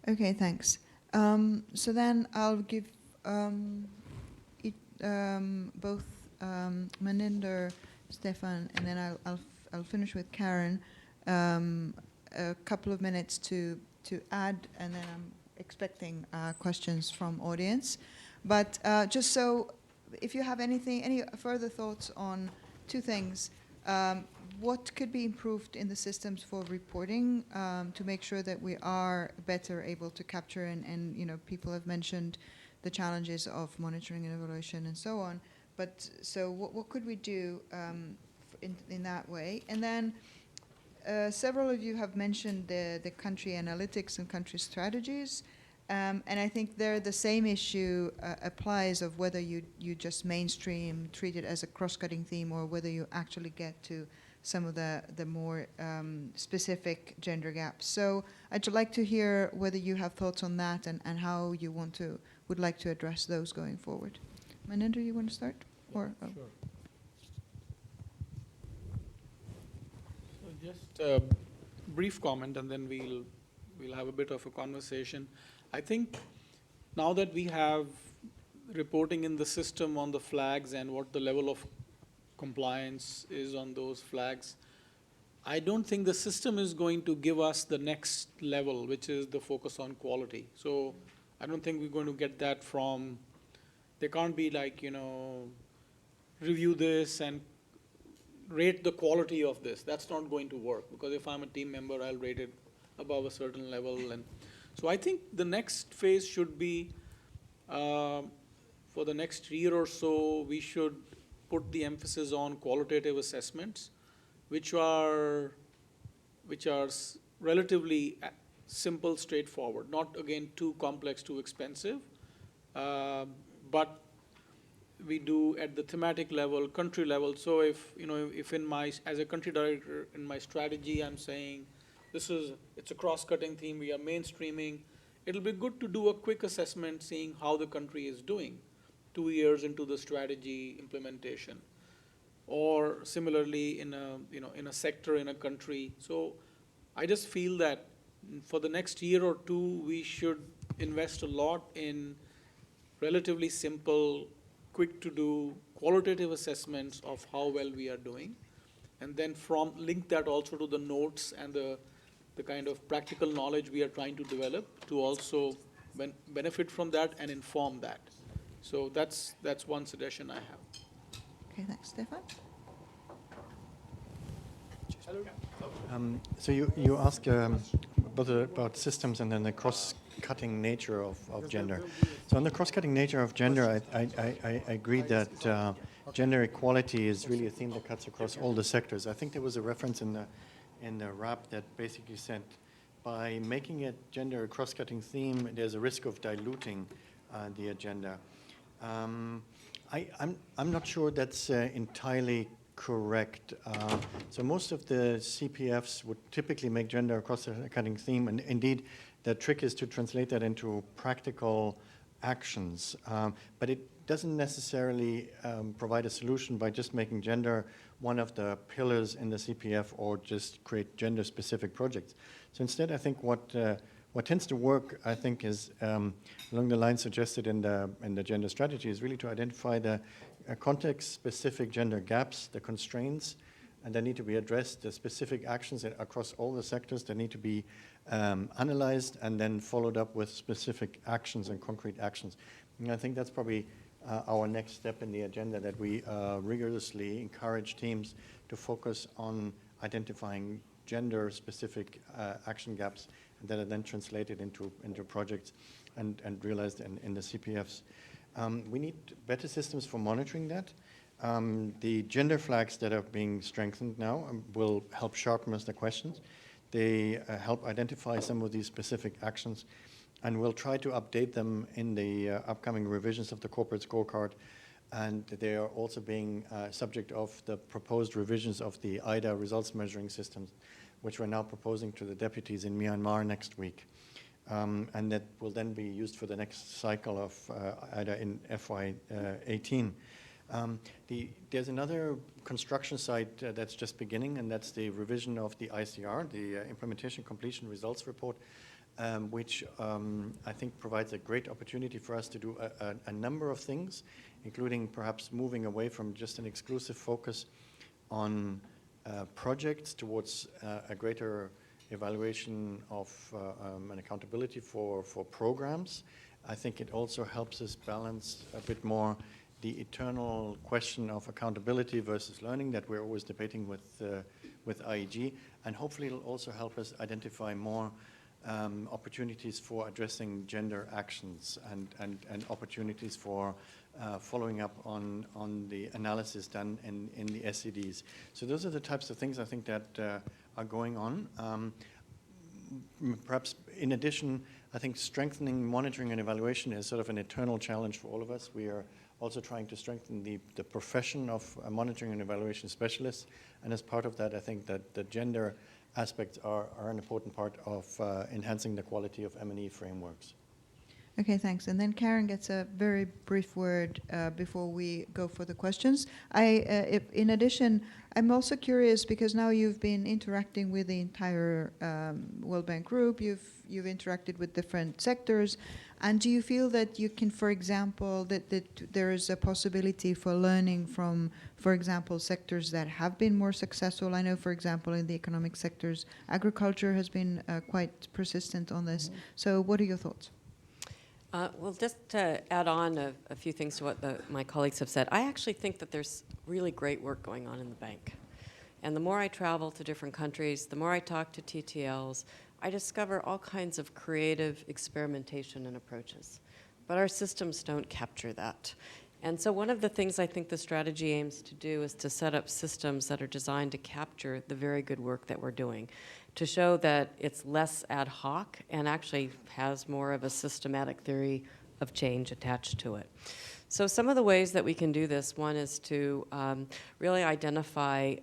Okay, thanks. So then I'll give both Maninder, Stefan, and then I'll finish with Karen. A couple of minutes to add, and then I'm expecting questions from audience. But just so, if you have any further thoughts on two things. What could be improved in the systems for reporting to make sure that we are better able to capture and people have mentioned the challenges of monitoring and evaluation and so on. But so what could we do in that way? And then several of you have mentioned the country analytics and country strategies. And I think there the same issue applies of whether you just mainstream, treat it as a cross-cutting theme, or whether you actually get to some of the more specific gender gaps. So I'd like to hear whether you have thoughts on that and how you would like to address those going forward. Maninder, you want to start? Or Sure. So just a brief comment, and then we'll have a bit of a conversation. I think now that we have reporting in the system on the flags and what the level of compliance is on those flags, I don't think the system is going to give us the next level, which is the focus on quality. So I don't think we're going to get that from, they can't be like, review this and rate the quality of this. That's not going to work, because if I'm a team member, I'll rate it above a certain level. And so I think the next phase should be, for the next year or so, we should put the emphasis on qualitative assessments, which are relatively simple, straightforward, not again too complex, too expensive, but we do at the thematic level, country level. So if as a country director in my strategy, I'm saying it's a cross-cutting theme, we are mainstreaming, it'll be good to do a quick assessment seeing how the country is doing 2 years into the strategy implementation. or similarly in a, in a sector, in a country. So I just feel that for the next year or two, we should invest a lot in relatively simple, quick to do, qualitative assessments of how well we are doing. And then link that also to the notes and the kind of practical knowledge we are trying to develop to also benefit from that and inform that. So that's one suggestion I have. Okay, thanks. Stefan? So you ask about systems and then the cross-cutting nature of gender. So on the cross-cutting nature of gender, I agree that gender equality is really a theme that cuts across all the sectors. I think there was a reference in the RAP that basically said by making it gender a cross-cutting theme, there's a risk of diluting the agenda. I'm not sure that's entirely correct. So most of the CPFs would typically make gender a cross-cutting theme, and indeed the trick is to translate that into practical actions. But it doesn't necessarily provide a solution by just making gender one of the pillars in the CPF or just create gender-specific projects. So instead, I think what tends to work, I think, is along the lines suggested in the gender strategy, is really to identify the context-specific gender gaps, the constraints, and they need to be addressed. The specific actions across all the sectors, they need to be analyzed and then followed up with specific actions and concrete actions. And I think that's probably our next step in the agenda, that we rigorously encourage teams to focus on identifying gender-specific action gaps that are then translated into projects and realized in the CPFs. We need better systems for monitoring that. The gender flags that are being strengthened now will help sharpen us the questions. They help identify some of these specific actions, and we'll try to update them in the upcoming revisions of the corporate scorecard. And they are also being subject of the proposed revisions of the IDA results measuring systems, which we're now proposing to the deputies in Myanmar next week. And that will then be used for the next cycle of IDA in FY18. There's another construction site that's just beginning, and that's the revision of the ICR, the Implementation Completion Results Report, which I think provides a great opportunity for us to do a number of things, including perhaps moving away from just an exclusive focus on projects towards a greater evaluation of and accountability for programs. I think it also helps us balance a bit more the eternal question of accountability versus learning that we're always debating with IEG, and hopefully it'll also help us identify more opportunities for addressing gender actions and opportunities for following up on the analysis done in the SCDs. So those are the types of things I think that are going on. Perhaps in addition, I think strengthening monitoring and evaluation is sort of an eternal challenge for all of us. We are also trying to strengthen the profession of monitoring and evaluation specialists, and as part of that, I think that the gender aspects are an important part of enhancing the quality of M&E frameworks. Okay, thanks. And then Karen gets a very brief word before we go for the questions. In addition, I'm also curious, because now you've been interacting with the entire World Bank group, you've interacted with different sectors, and do you feel that you can, for example, that there is a possibility for learning from, for example, sectors that have been more successful? I know, for example, in the economic sectors, agriculture has been quite persistent on this. So what are your thoughts? Well, just to add on a few things to what my colleagues have said, I actually think that there's really great work going on in the bank. And the more I travel to different countries, the more I talk to TTLs, I discover all kinds of creative experimentation and approaches. But our systems don't capture that. And so one of the things I think the strategy aims to do is to set up systems that are designed to capture the very good work that we're doing, to show that it's less ad hoc and actually has more of a systematic theory of change attached to it. So some of the ways that we can do this, one is to really identify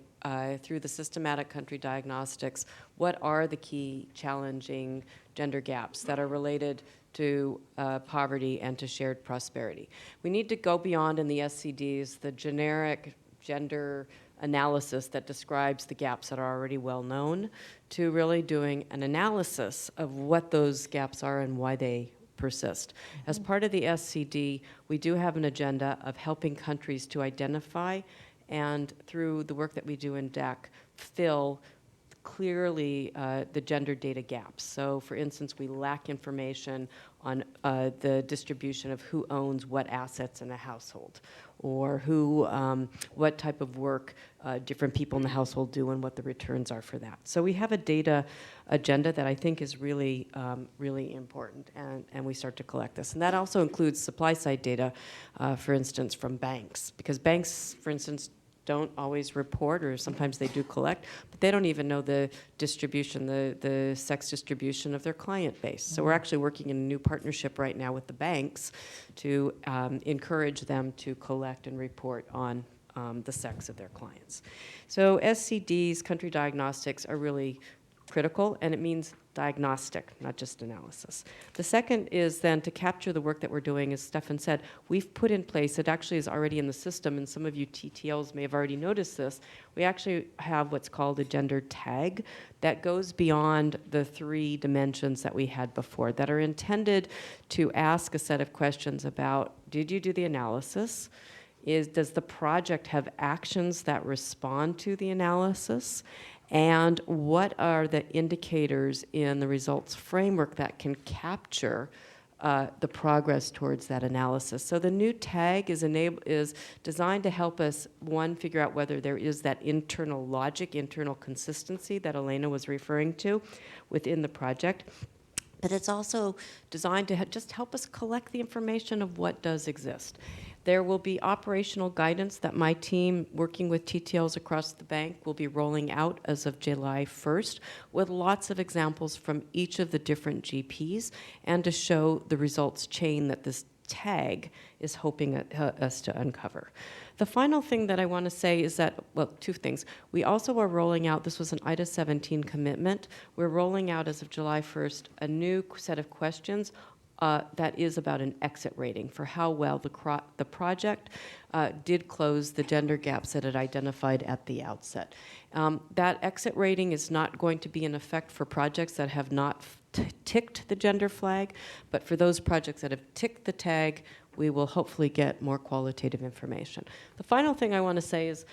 through the systematic country diagnostics what are the key challenging gender gaps that are related to poverty and to shared prosperity. We need to go beyond in the SCDs the generic gender analysis that describes the gaps that are already well known to really doing an analysis of what those gaps are and why they persist. As part of the SCD, we do have an agenda of helping countries to identify and, through the work that we do in DAC, fill clearly the gender data gaps. So, for instance, we lack information on the distribution of who owns what assets in a household, or what type of work different people in the household do and what the returns are for that. So we have a data agenda that I think is really, really important, and we start to collect this. And that also includes supply side data, for instance, from banks, because banks, for instance, don't always report, or sometimes they do collect, but they don't even know the distribution, the sex distribution of their client base. So we're actually working in a new partnership right now with the banks to encourage them to collect and report on the sex of their clients. So SCDs, country diagnostics, are really critical, and it means diagnostic, not just analysis. The second is then to capture the work that we're doing, as Stefan said, we've put in place, it actually is already in the system, and some of you TTLs may have already noticed this, we actually have what's called a gender tag that goes beyond the 3 dimensions that we had before, that are intended to ask a set of questions about, did you do the analysis? Does the project have actions that respond to the analysis? And what are the indicators in the results framework that can capture the progress towards that analysis? So the new tag is designed to help us, one, figure out whether there is that internal logic, internal consistency that Elena was referring to within the project. But it's also designed to just help us collect the information of what does exist. There will be operational guidance that my team, working with TTLs across the bank, will be rolling out as of July 1st, with lots of examples from each of the different GPs, and to show the results chain that this tag is hoping us to uncover. The final thing that I want to say is that, well, 2 things. We also are rolling out, this was an IDA 17 commitment, we're rolling out as of July 1st a new set of questions that is about an exit rating for how well the project did close the gender gaps that it identified at the outset. That exit rating is not going to be in effect for projects that have not ticked the gender flag, but for those projects that have ticked the tag, we will hopefully get more qualitative information. The final thing I want to say is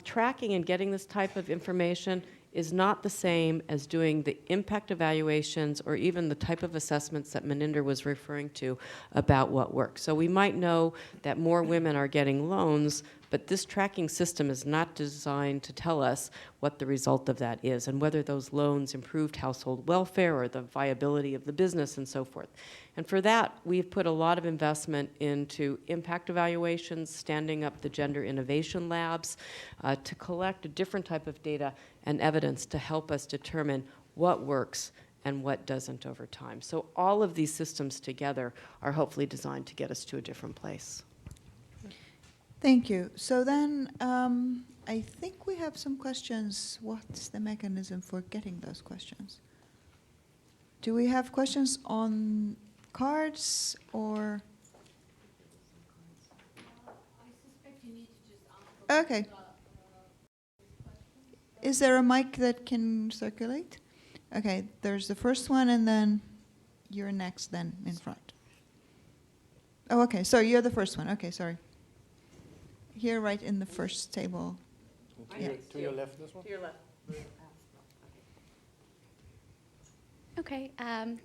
tracking and getting this type of information is not the same as doing the impact evaluations or even the type of assessments that Maninder was referring to about what works. So we might know that more women are getting loans, but this tracking system is not designed to tell us what the result of that is and whether those loans improved household welfare or the viability of the business and so forth. And for that, we've put a lot of investment into impact evaluations, standing up the gender innovation labs to collect a different type of data and evidence to help us determine what works and what doesn't over time. So all of these systems together are hopefully designed to get us to a different place. Thank you. So then I think we have some questions. What's the mechanism for getting those questions? Do we have questions on cards or? Okay. Is there a mic that can circulate? Okay, there's the first one, and then you're next then in front. Oh, okay, sorry, you're the first one. Okay, sorry. Here, right in the first table. To your left, this one? To your left. Okay,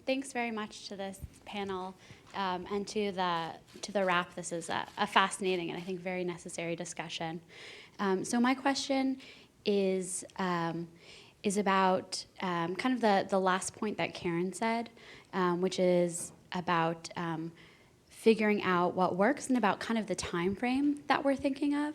thanks very much to this panel and to the RAP. This is a fascinating and I think very necessary discussion. So my question is about kind of the last point that Karen said, which is about figuring out what works and about kind of the time frame that we're thinking of.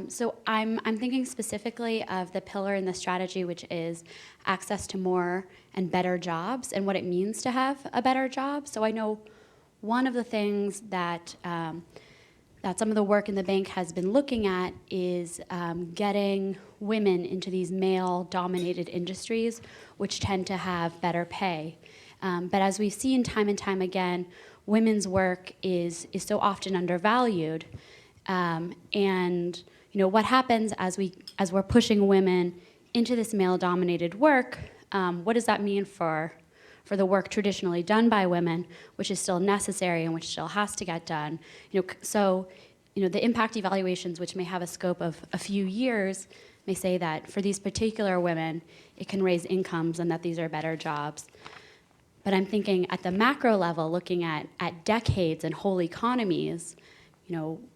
So I'm thinking specifically of the pillar in the strategy, which is access to more and better jobs and what it means to have a better job. So I know one of the things that that some of the work in the bank has been looking at is getting women into these male-dominated industries, which tend to have better pay. But as we've seen time and time again, women's work is so often undervalued. And what happens as we're pushing women into this male-dominated work? What does that mean for the work traditionally done by women, which is still necessary and which still has to get done? The impact evaluations, which may have a scope of a few years, may say that for these particular women, it can raise incomes and that these are better jobs. But I'm thinking at the macro level, looking at decades and whole economies,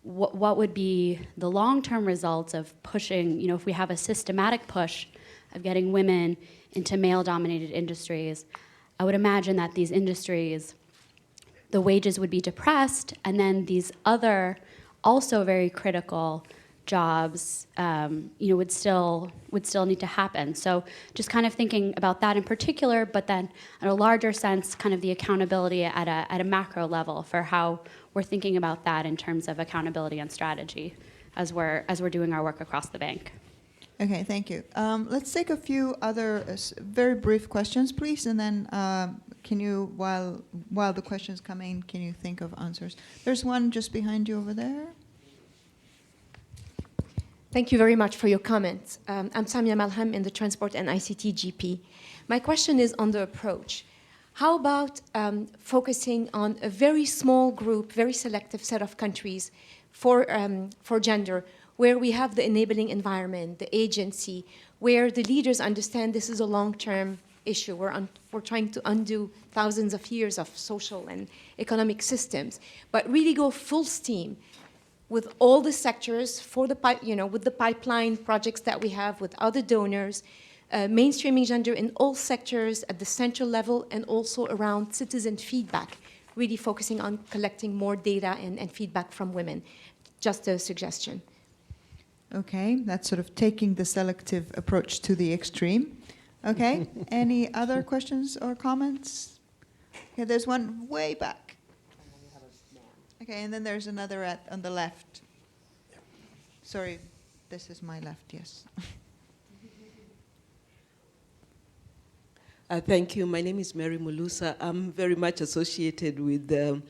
what would be the long-term results of pushing, if we have a systematic push of getting women into male-dominated industries? I would imagine that these industries, the wages would be depressed, and then these other, also very critical jobs, would still need to happen. So just kind of thinking about that in particular, but then in a larger sense, kind of the accountability at a macro level for how we're thinking about that in terms of accountability and strategy as we're doing our work across the bank. Okay, thank you. Let's take a few other very brief questions, please, and then can you, while the questions come in, can you think of answers? There's one just behind you over there. Thank you very much for your comments. I'm Samia Malham in the Transport and ICT GP. My question is on the approach. How about focusing on a very small group, very selective set of countries for gender, where we have the enabling environment, the agency, where the leaders understand this is a long-term issue. We're trying to undo thousands of years of social and economic systems, but really go full steam with all the sectors with the pipeline projects that we have with other donors, mainstreaming gender in all sectors at the central level and also around citizen feedback, really focusing on collecting more data and feedback from women. Just a suggestion. Okay, that's sort of taking the selective approach to the extreme. Okay, any other questions or comments? Okay, there's one way back. Okay, and then there's another on the left. Sorry, this is my left, yes. Thank you. My name is Mary Mulusa. I'm very much associated with the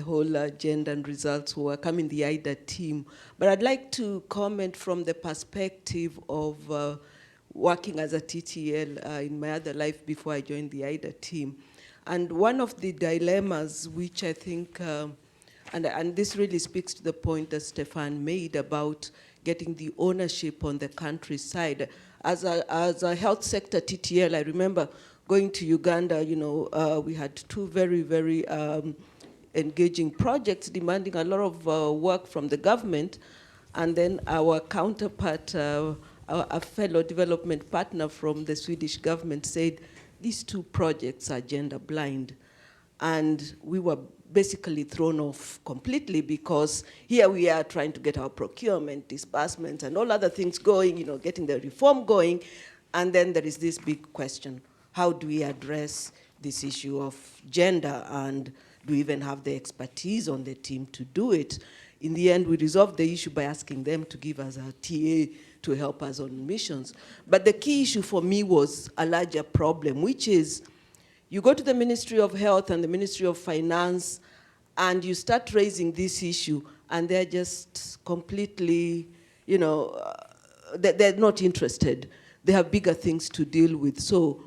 whole gender and results work. I'm in the IDA team. But I'd like to comment from the perspective of working as a TTL in my other life before I joined the IDA team. And one of the dilemmas which I think, and this really speaks to the point that Stefan made about getting the ownership on the countryside. As a health sector TTL, I remember going to Uganda, we had two very, very engaging projects demanding a lot of work from the government, and then our counterpart, a fellow development partner from the Swedish government said, these two projects are gender blind. And we were basically thrown off completely because here we are trying to get our procurement, disbursements, and all other things going, getting the reform going, and then there is this big question. How do we address this issue of gender, and do we even have the expertise on the team to do it? In the end, we resolved the issue by asking them to give us a TA to help us on missions. But the key issue for me was a larger problem, which is you go to the Ministry of Health and the Ministry of Finance, and you start raising this issue, and they're just completely, they're not interested. They have bigger things to deal with. So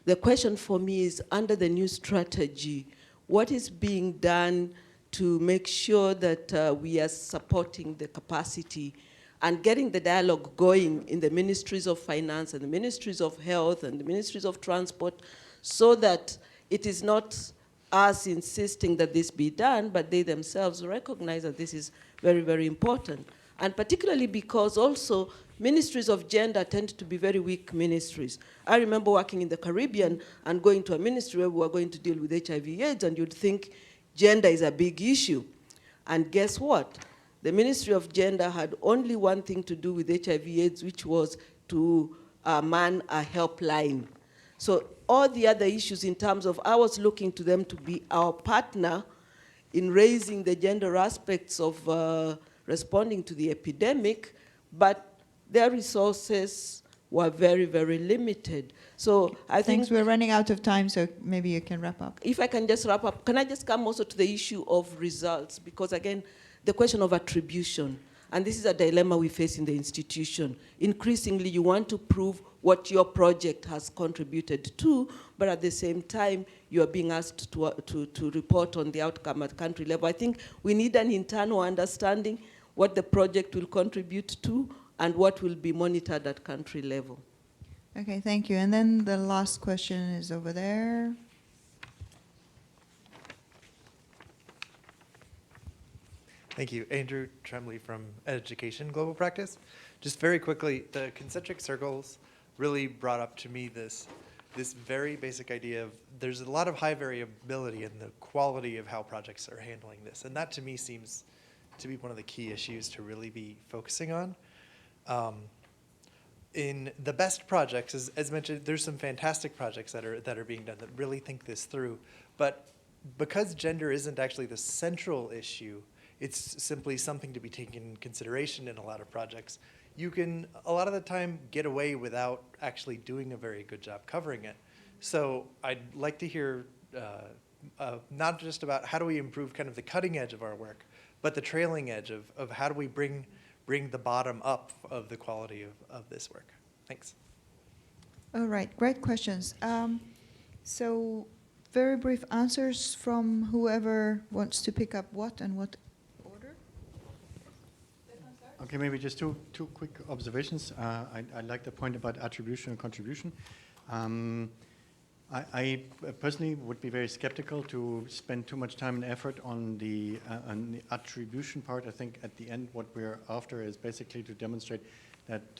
the question for me is, under the new strategy, what is being done to make sure that we are supporting the capacity and getting the dialogue going in the Ministries of Finance and the Ministries of Health and the Ministries of Transport, so that it is not us insisting that this be done, but they themselves recognize that this is very, very important. And particularly because also ministries of gender tend to be very weak ministries. I remember working in the Caribbean and going to a ministry where we were going to deal with HIV/AIDS, and you'd think gender is a big issue. And guess what? The Ministry of Gender had only one thing to do with HIV/AIDS, which was to man a helpline. So all the other issues in terms of, I was looking to them to be our partner in raising the gender aspects of responding to the epidemic, but their resources were very, very limited. So I think we're running out of time, so maybe you can wrap up. If I can just wrap up, can I just come also to the issue of results? Because again, the question of attribution. And this is a dilemma we face in the institution. Increasingly, you want to prove what your project has contributed to, but at the same time, you are being asked to report on the outcome at country level. I think we need an internal understanding what the project will contribute to and what will be monitored at country level. Okay, thank you. And then the last question is over there. Thank you. Andrew Trembley from Education Global Practice. Just very quickly, the concentric circles really brought up to me this very basic idea of there's a lot of high variability in the quality of how projects are handling this. And that to me seems to be one of the key issues to really be focusing on. In the best projects, as mentioned, there's some fantastic projects that are being done that really think this through. But because gender isn't actually the central issue, it's simply something to be taken in consideration in a lot of projects. You can, a lot of the time, get away without actually doing a very good job covering it. So I'd like to hear not just about how do we improve kind of the cutting edge of our work, but the trailing edge of how do we bring the bottom up of the quality of this work. Thanks. All right, great questions. So very brief answers from whoever wants to pick up what and what order. Okay, maybe just two quick observations. I like the point about attribution and contribution. I personally would be very skeptical to spend too much time and effort on the attribution part. I think at the end what we're after is basically to demonstrate that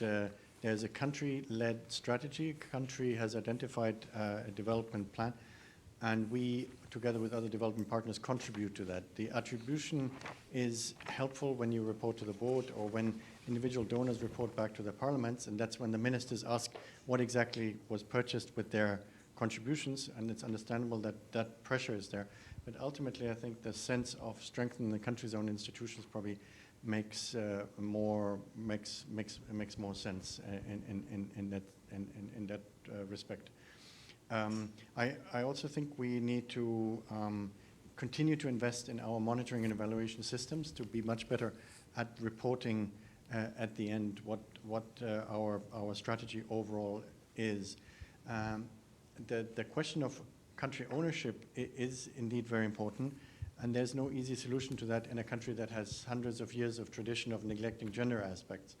there's a country-led strategy. Country has identified a development plan, and we, together with other development partners, contribute to that. The attribution is helpful when you report to the board or when individual donors report back to their parliaments, and that's when the ministers ask what exactly was purchased with their contributions, and it's understandable that that pressure is there. But ultimately, I think the sense of strengthening the country's own institutions probably makes more sense in that respect. I also think we need to continue to invest in our monitoring and evaluation systems to be much better at reporting at the end what our strategy overall is. The question of country ownership is indeed very important, and there's no easy solution to that in a country that has hundreds of years of tradition of neglecting gender aspects.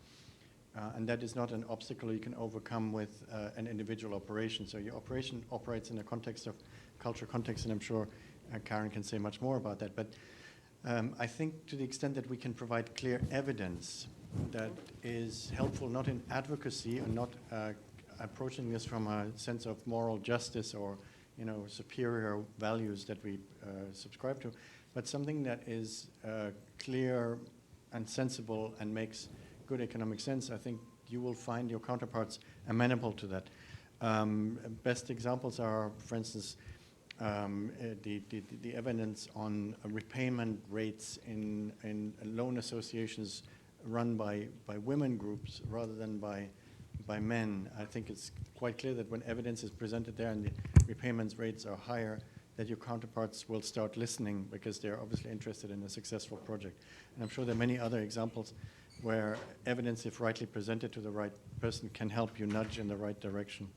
And that is not an obstacle you can overcome with an individual operation. So your operation operates in a context of cultural context, and I'm sure Karen can say much more about that. But I think to the extent that we can provide clear evidence that is helpful not in advocacy and not approaching this from a sense of moral justice or superior values that we subscribe to, but something that is clear and sensible and makes good economic sense, I think you will find your counterparts amenable to that. Best examples are, for instance, the evidence on repayment rates in loan associations run by women groups rather than by men. I think it's quite clear that when evidence is presented there and the repayments rates are higher, that your counterparts will start listening because they're obviously interested in a successful project. And I'm sure there are many other examples where evidence, if rightly presented to the right person, can help you nudge in the right direction.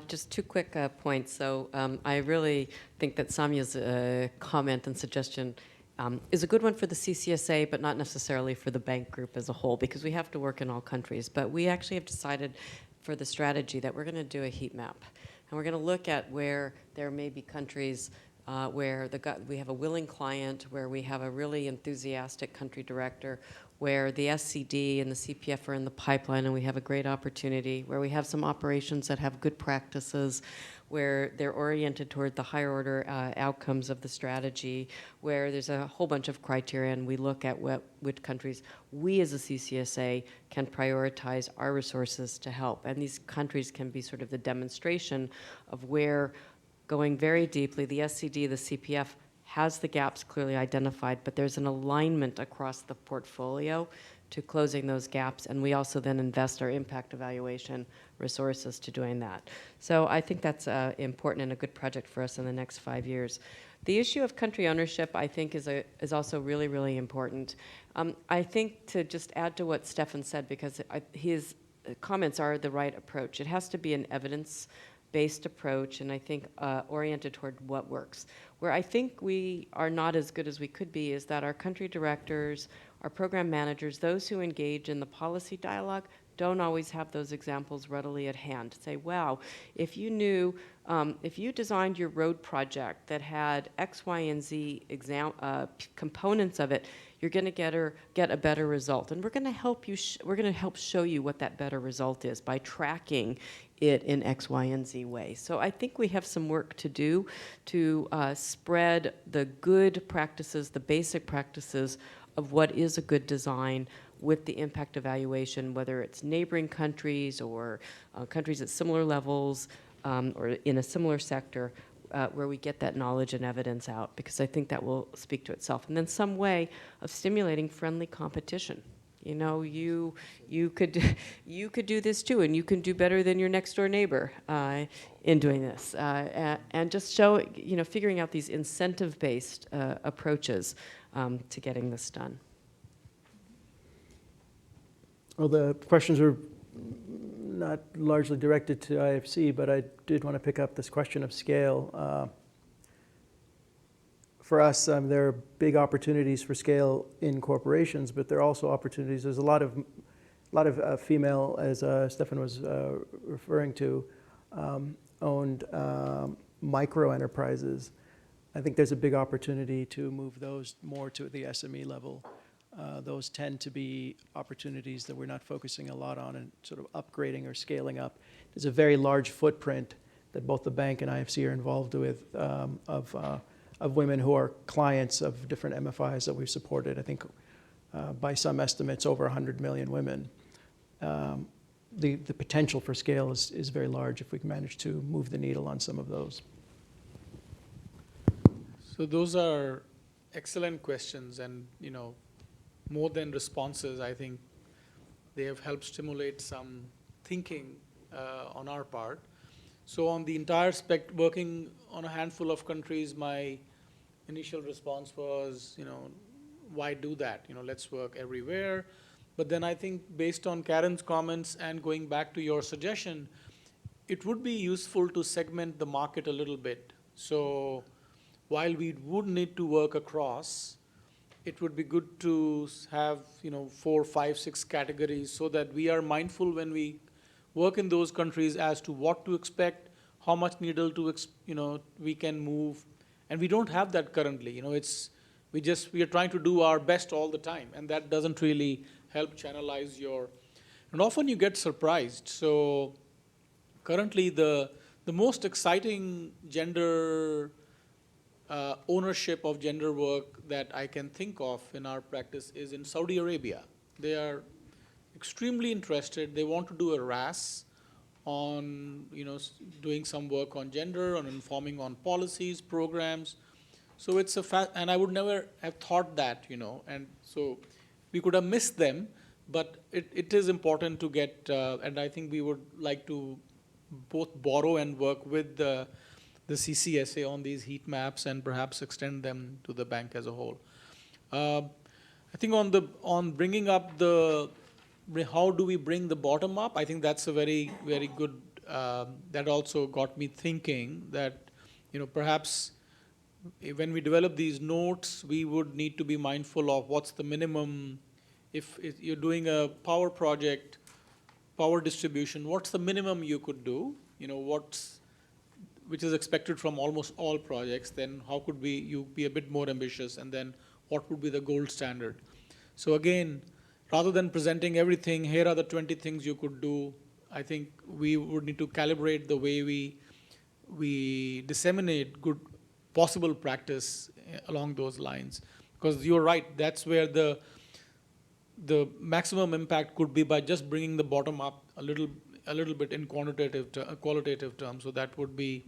Just two quick points. So I really think that Samya's comment and suggestion is a good one for the CCSA, but not necessarily for the bank group as a whole, because we have to work in all countries. But we actually have decided for the strategy that we're going to do a heat map. And we're going to look at where there may be countries where we have a willing client, where we have a really enthusiastic country director, where the SCD and the CPF are in the pipeline and we have a great opportunity, where we have some operations that have good practices, where they're oriented toward the higher order outcomes of the strategy, where there's a whole bunch of criteria, and we look at which countries we as a CCSA can prioritize our resources to help. And these countries can be sort of the demonstration of where, going very deeply, the SCD, the CPF, has the gaps clearly identified, but there's an alignment across the portfolio to closing those gaps, and we also then invest our impact evaluation resources to doing that. So I think that's important and a good project for us in the next 5 years. The issue of country ownership, I think, is also really, really important. I think to just add to what Stefan said, because his comments are the right approach. It has to be an evidence-based approach, and I think oriented toward what works. Where I think we are not as good as we could be is that our country directors, our program managers, those who engage in the policy dialogue, don't always have those examples readily at hand. Say, wow, if you knew, if you designed your road project that had X, Y, and Z components of it, you're going to get a better result. And we're going to help you. We're going to help show you what that better result is by tracking it in X, Y, and Z ways. So I think we have some work to do to spread the good practices, the basic practices of what is a good design with the impact evaluation, whether it's neighboring countries or countries at similar levels or in a similar sector, where we get that knowledge and evidence out, because I think that will speak to itself. And then some way of stimulating friendly competition. You know, you could do this too, and you can do better than your next door neighbor in doing this, and just show, you know, figuring out these incentive-based approaches to getting this done. Well, the questions are not largely directed to IFC, but I did want to pick up this question of scale. For us, there are big opportunities for scale in corporations, but there are also opportunities. There's a lot of female, as Stefan was referring to, owned micro enterprises. I think there's a big opportunity to move those more to the SME level. Those tend to be opportunities that we're not focusing a lot on and sort of upgrading or scaling up. There's a very large footprint that both the bank and IFC are involved with of women who are clients of different MFIs that we've supported. I think by some estimates, over 100 million women. The potential for scale is very large if we can manage to move the needle on some of those. So those are excellent questions, and you know, more than responses, I think they have helped stimulate some thinking on our part. So on the entire spectrum, working on a handful of countries, my initial response was, you know, why do that? You know, let's work everywhere. But then I think based on Karen's comments and going back to your suggestion, it would be useful to segment the market a little bit. So while we would need to work across, it would be good to have, you know, 4, 5, 6 categories so that we are mindful when we work in those countries as to what to expect, how much needle to, you know, we can move. And we don't have that currently. You know, we are trying to do our best all the time, and that doesn't really help channelize your, and often you get surprised. So currently the most exciting gender ownership of gender work that I can think of in our practice is in Saudi Arabia. They are extremely interested. They want to do a RAS on, you know, doing some work on gender, on informing on policies, programs. So it's and I would never have thought that, you know, and so we could have missed them, but it is important to get, and I think we would like to both borrow and work with the CCSA on these heat maps and perhaps extend them to the bank as a whole. I think on bringing up how do we bring the bottom up, I think that's a very, very good, that also got me thinking that, you know, perhaps when we develop these notes, we would need to be mindful of what's the minimum. If you're doing a power project, power distribution, what's the minimum you could do? You know, which is expected from almost all projects, then how could you be a bit more ambitious, and then what would be the gold standard? So again, rather than presenting everything, here are the 20 things you could do, I think we would need to calibrate the way we disseminate good possible practice along those lines. Because you're right, that's where the maximum impact could be by just bringing the bottom up a little bit in qualitative terms. So that would be,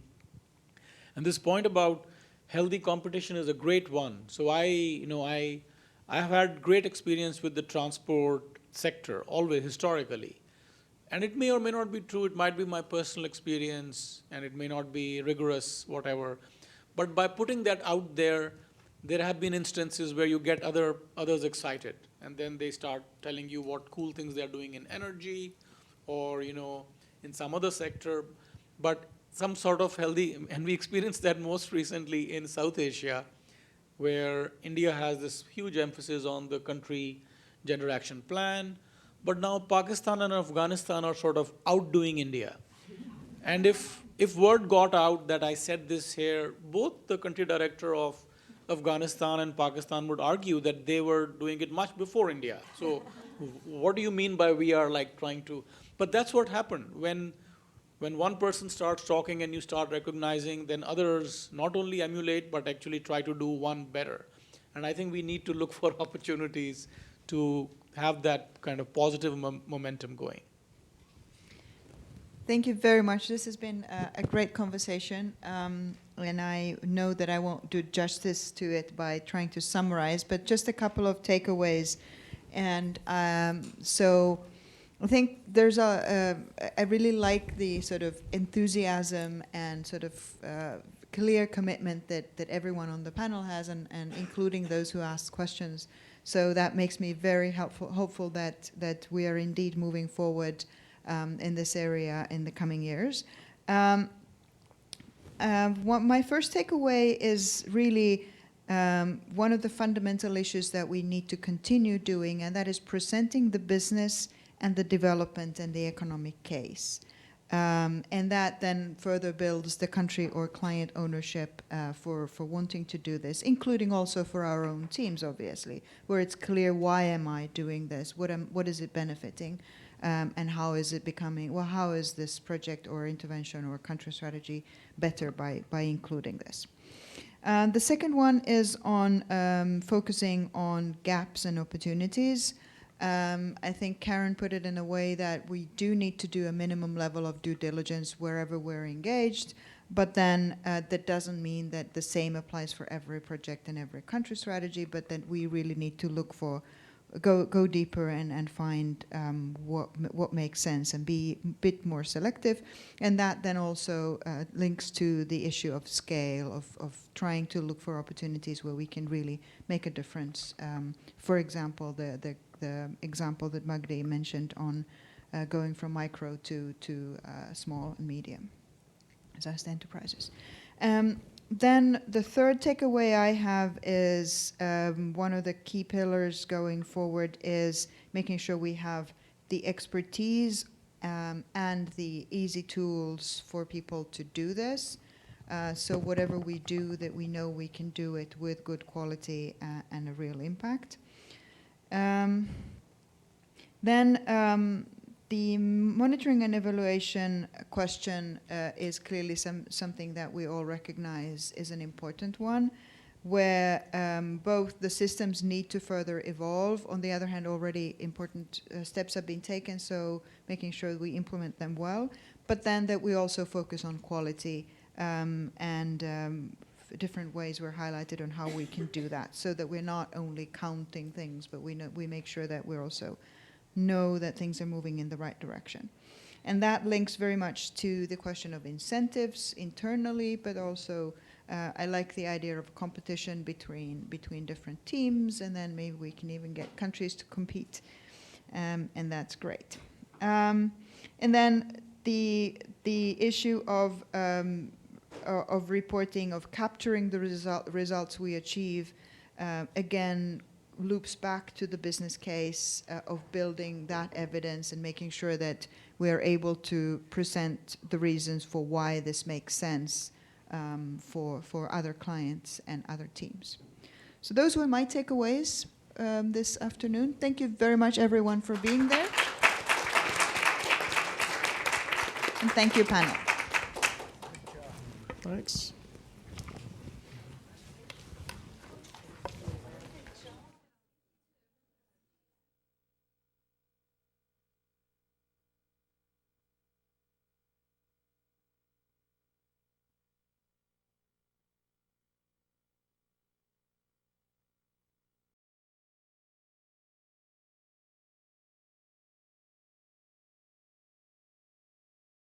and this point about healthy competition is a great one. So I have had great experience with the transport sector, always historically. And it may or may not be true. It might be my personal experience, and it may not be rigorous, whatever. But by putting that out there, there have been instances where you get others excited, and then they start telling you what cool things they're doing in energy, or in some other sector. But some sort of healthy, and we experienced that most recently in South Asia, where India has this huge emphasis on the country gender action plan, but now Pakistan and Afghanistan are sort of outdoing India. And if word got out that I said this here, both the country director of Afghanistan and Pakistan would argue that they were doing it much before India. So what do you mean by we are trying to? But that's what happened. When one person starts talking and you start recognizing, then others not only emulate, but actually try to do one better. And I think we need to look for opportunities to have that kind of positive momentum going. Thank you very much. This has been a great conversation, and I know that I won't do justice to it by trying to summarize, but just a couple of takeaways. And so I think there's I really like the sort of enthusiasm and sort of clear commitment that everyone on the panel has, and including those who ask questions. So that makes me very hopeful that we are indeed moving forward in this area in the coming years. My first takeaway is really one of the fundamental issues that we need to continue doing, and that is presenting the business and the development and the economic case. And that then further builds the country or client ownership for wanting to do this, including also for our own teams, obviously, where it's clear, why am I doing this? What is it benefiting? And how is it becoming, well, how is this project or intervention or country strategy better by including this? The second one is on focusing on gaps and opportunities. I think Karen put it in a way that we do need to do a minimum level of due diligence wherever we're engaged, but then that doesn't mean that the same applies for every project and every country strategy, but that we really need to look for, go deeper and find what makes sense and be a bit more selective. And that then also links to the issue of scale, of trying to look for opportunities where we can really make a difference. For example, the example that Magdi mentioned on going from micro to small and medium-sized enterprises. Then the third takeaway I have is one of the key pillars going forward is making sure we have the expertise and the easy tools for people to do this. So whatever we do, that we know we can do it with good quality and a real impact. Then the monitoring and evaluation question is clearly something that we all recognize is an important one, where both the systems need to further evolve. On the other hand, already important steps have been taken, so making sure we implement them well, but then that we also focus on quality and different ways were highlighted on how we can do that, so that we're not only counting things, but we make sure that we also know that things are moving in the right direction. And that links very much to the question of incentives internally, but also I like the idea of competition between different teams, and then maybe we can even get countries to compete, and that's great. And then the issue of reporting, of capturing the results we achieve, again, loops back to the business case of building that evidence and making sure that we are able to present the reasons for why this makes sense for other clients and other teams. So those were my takeaways this afternoon. Thank you very much, everyone, for being there. And thank you, panel. Thanks.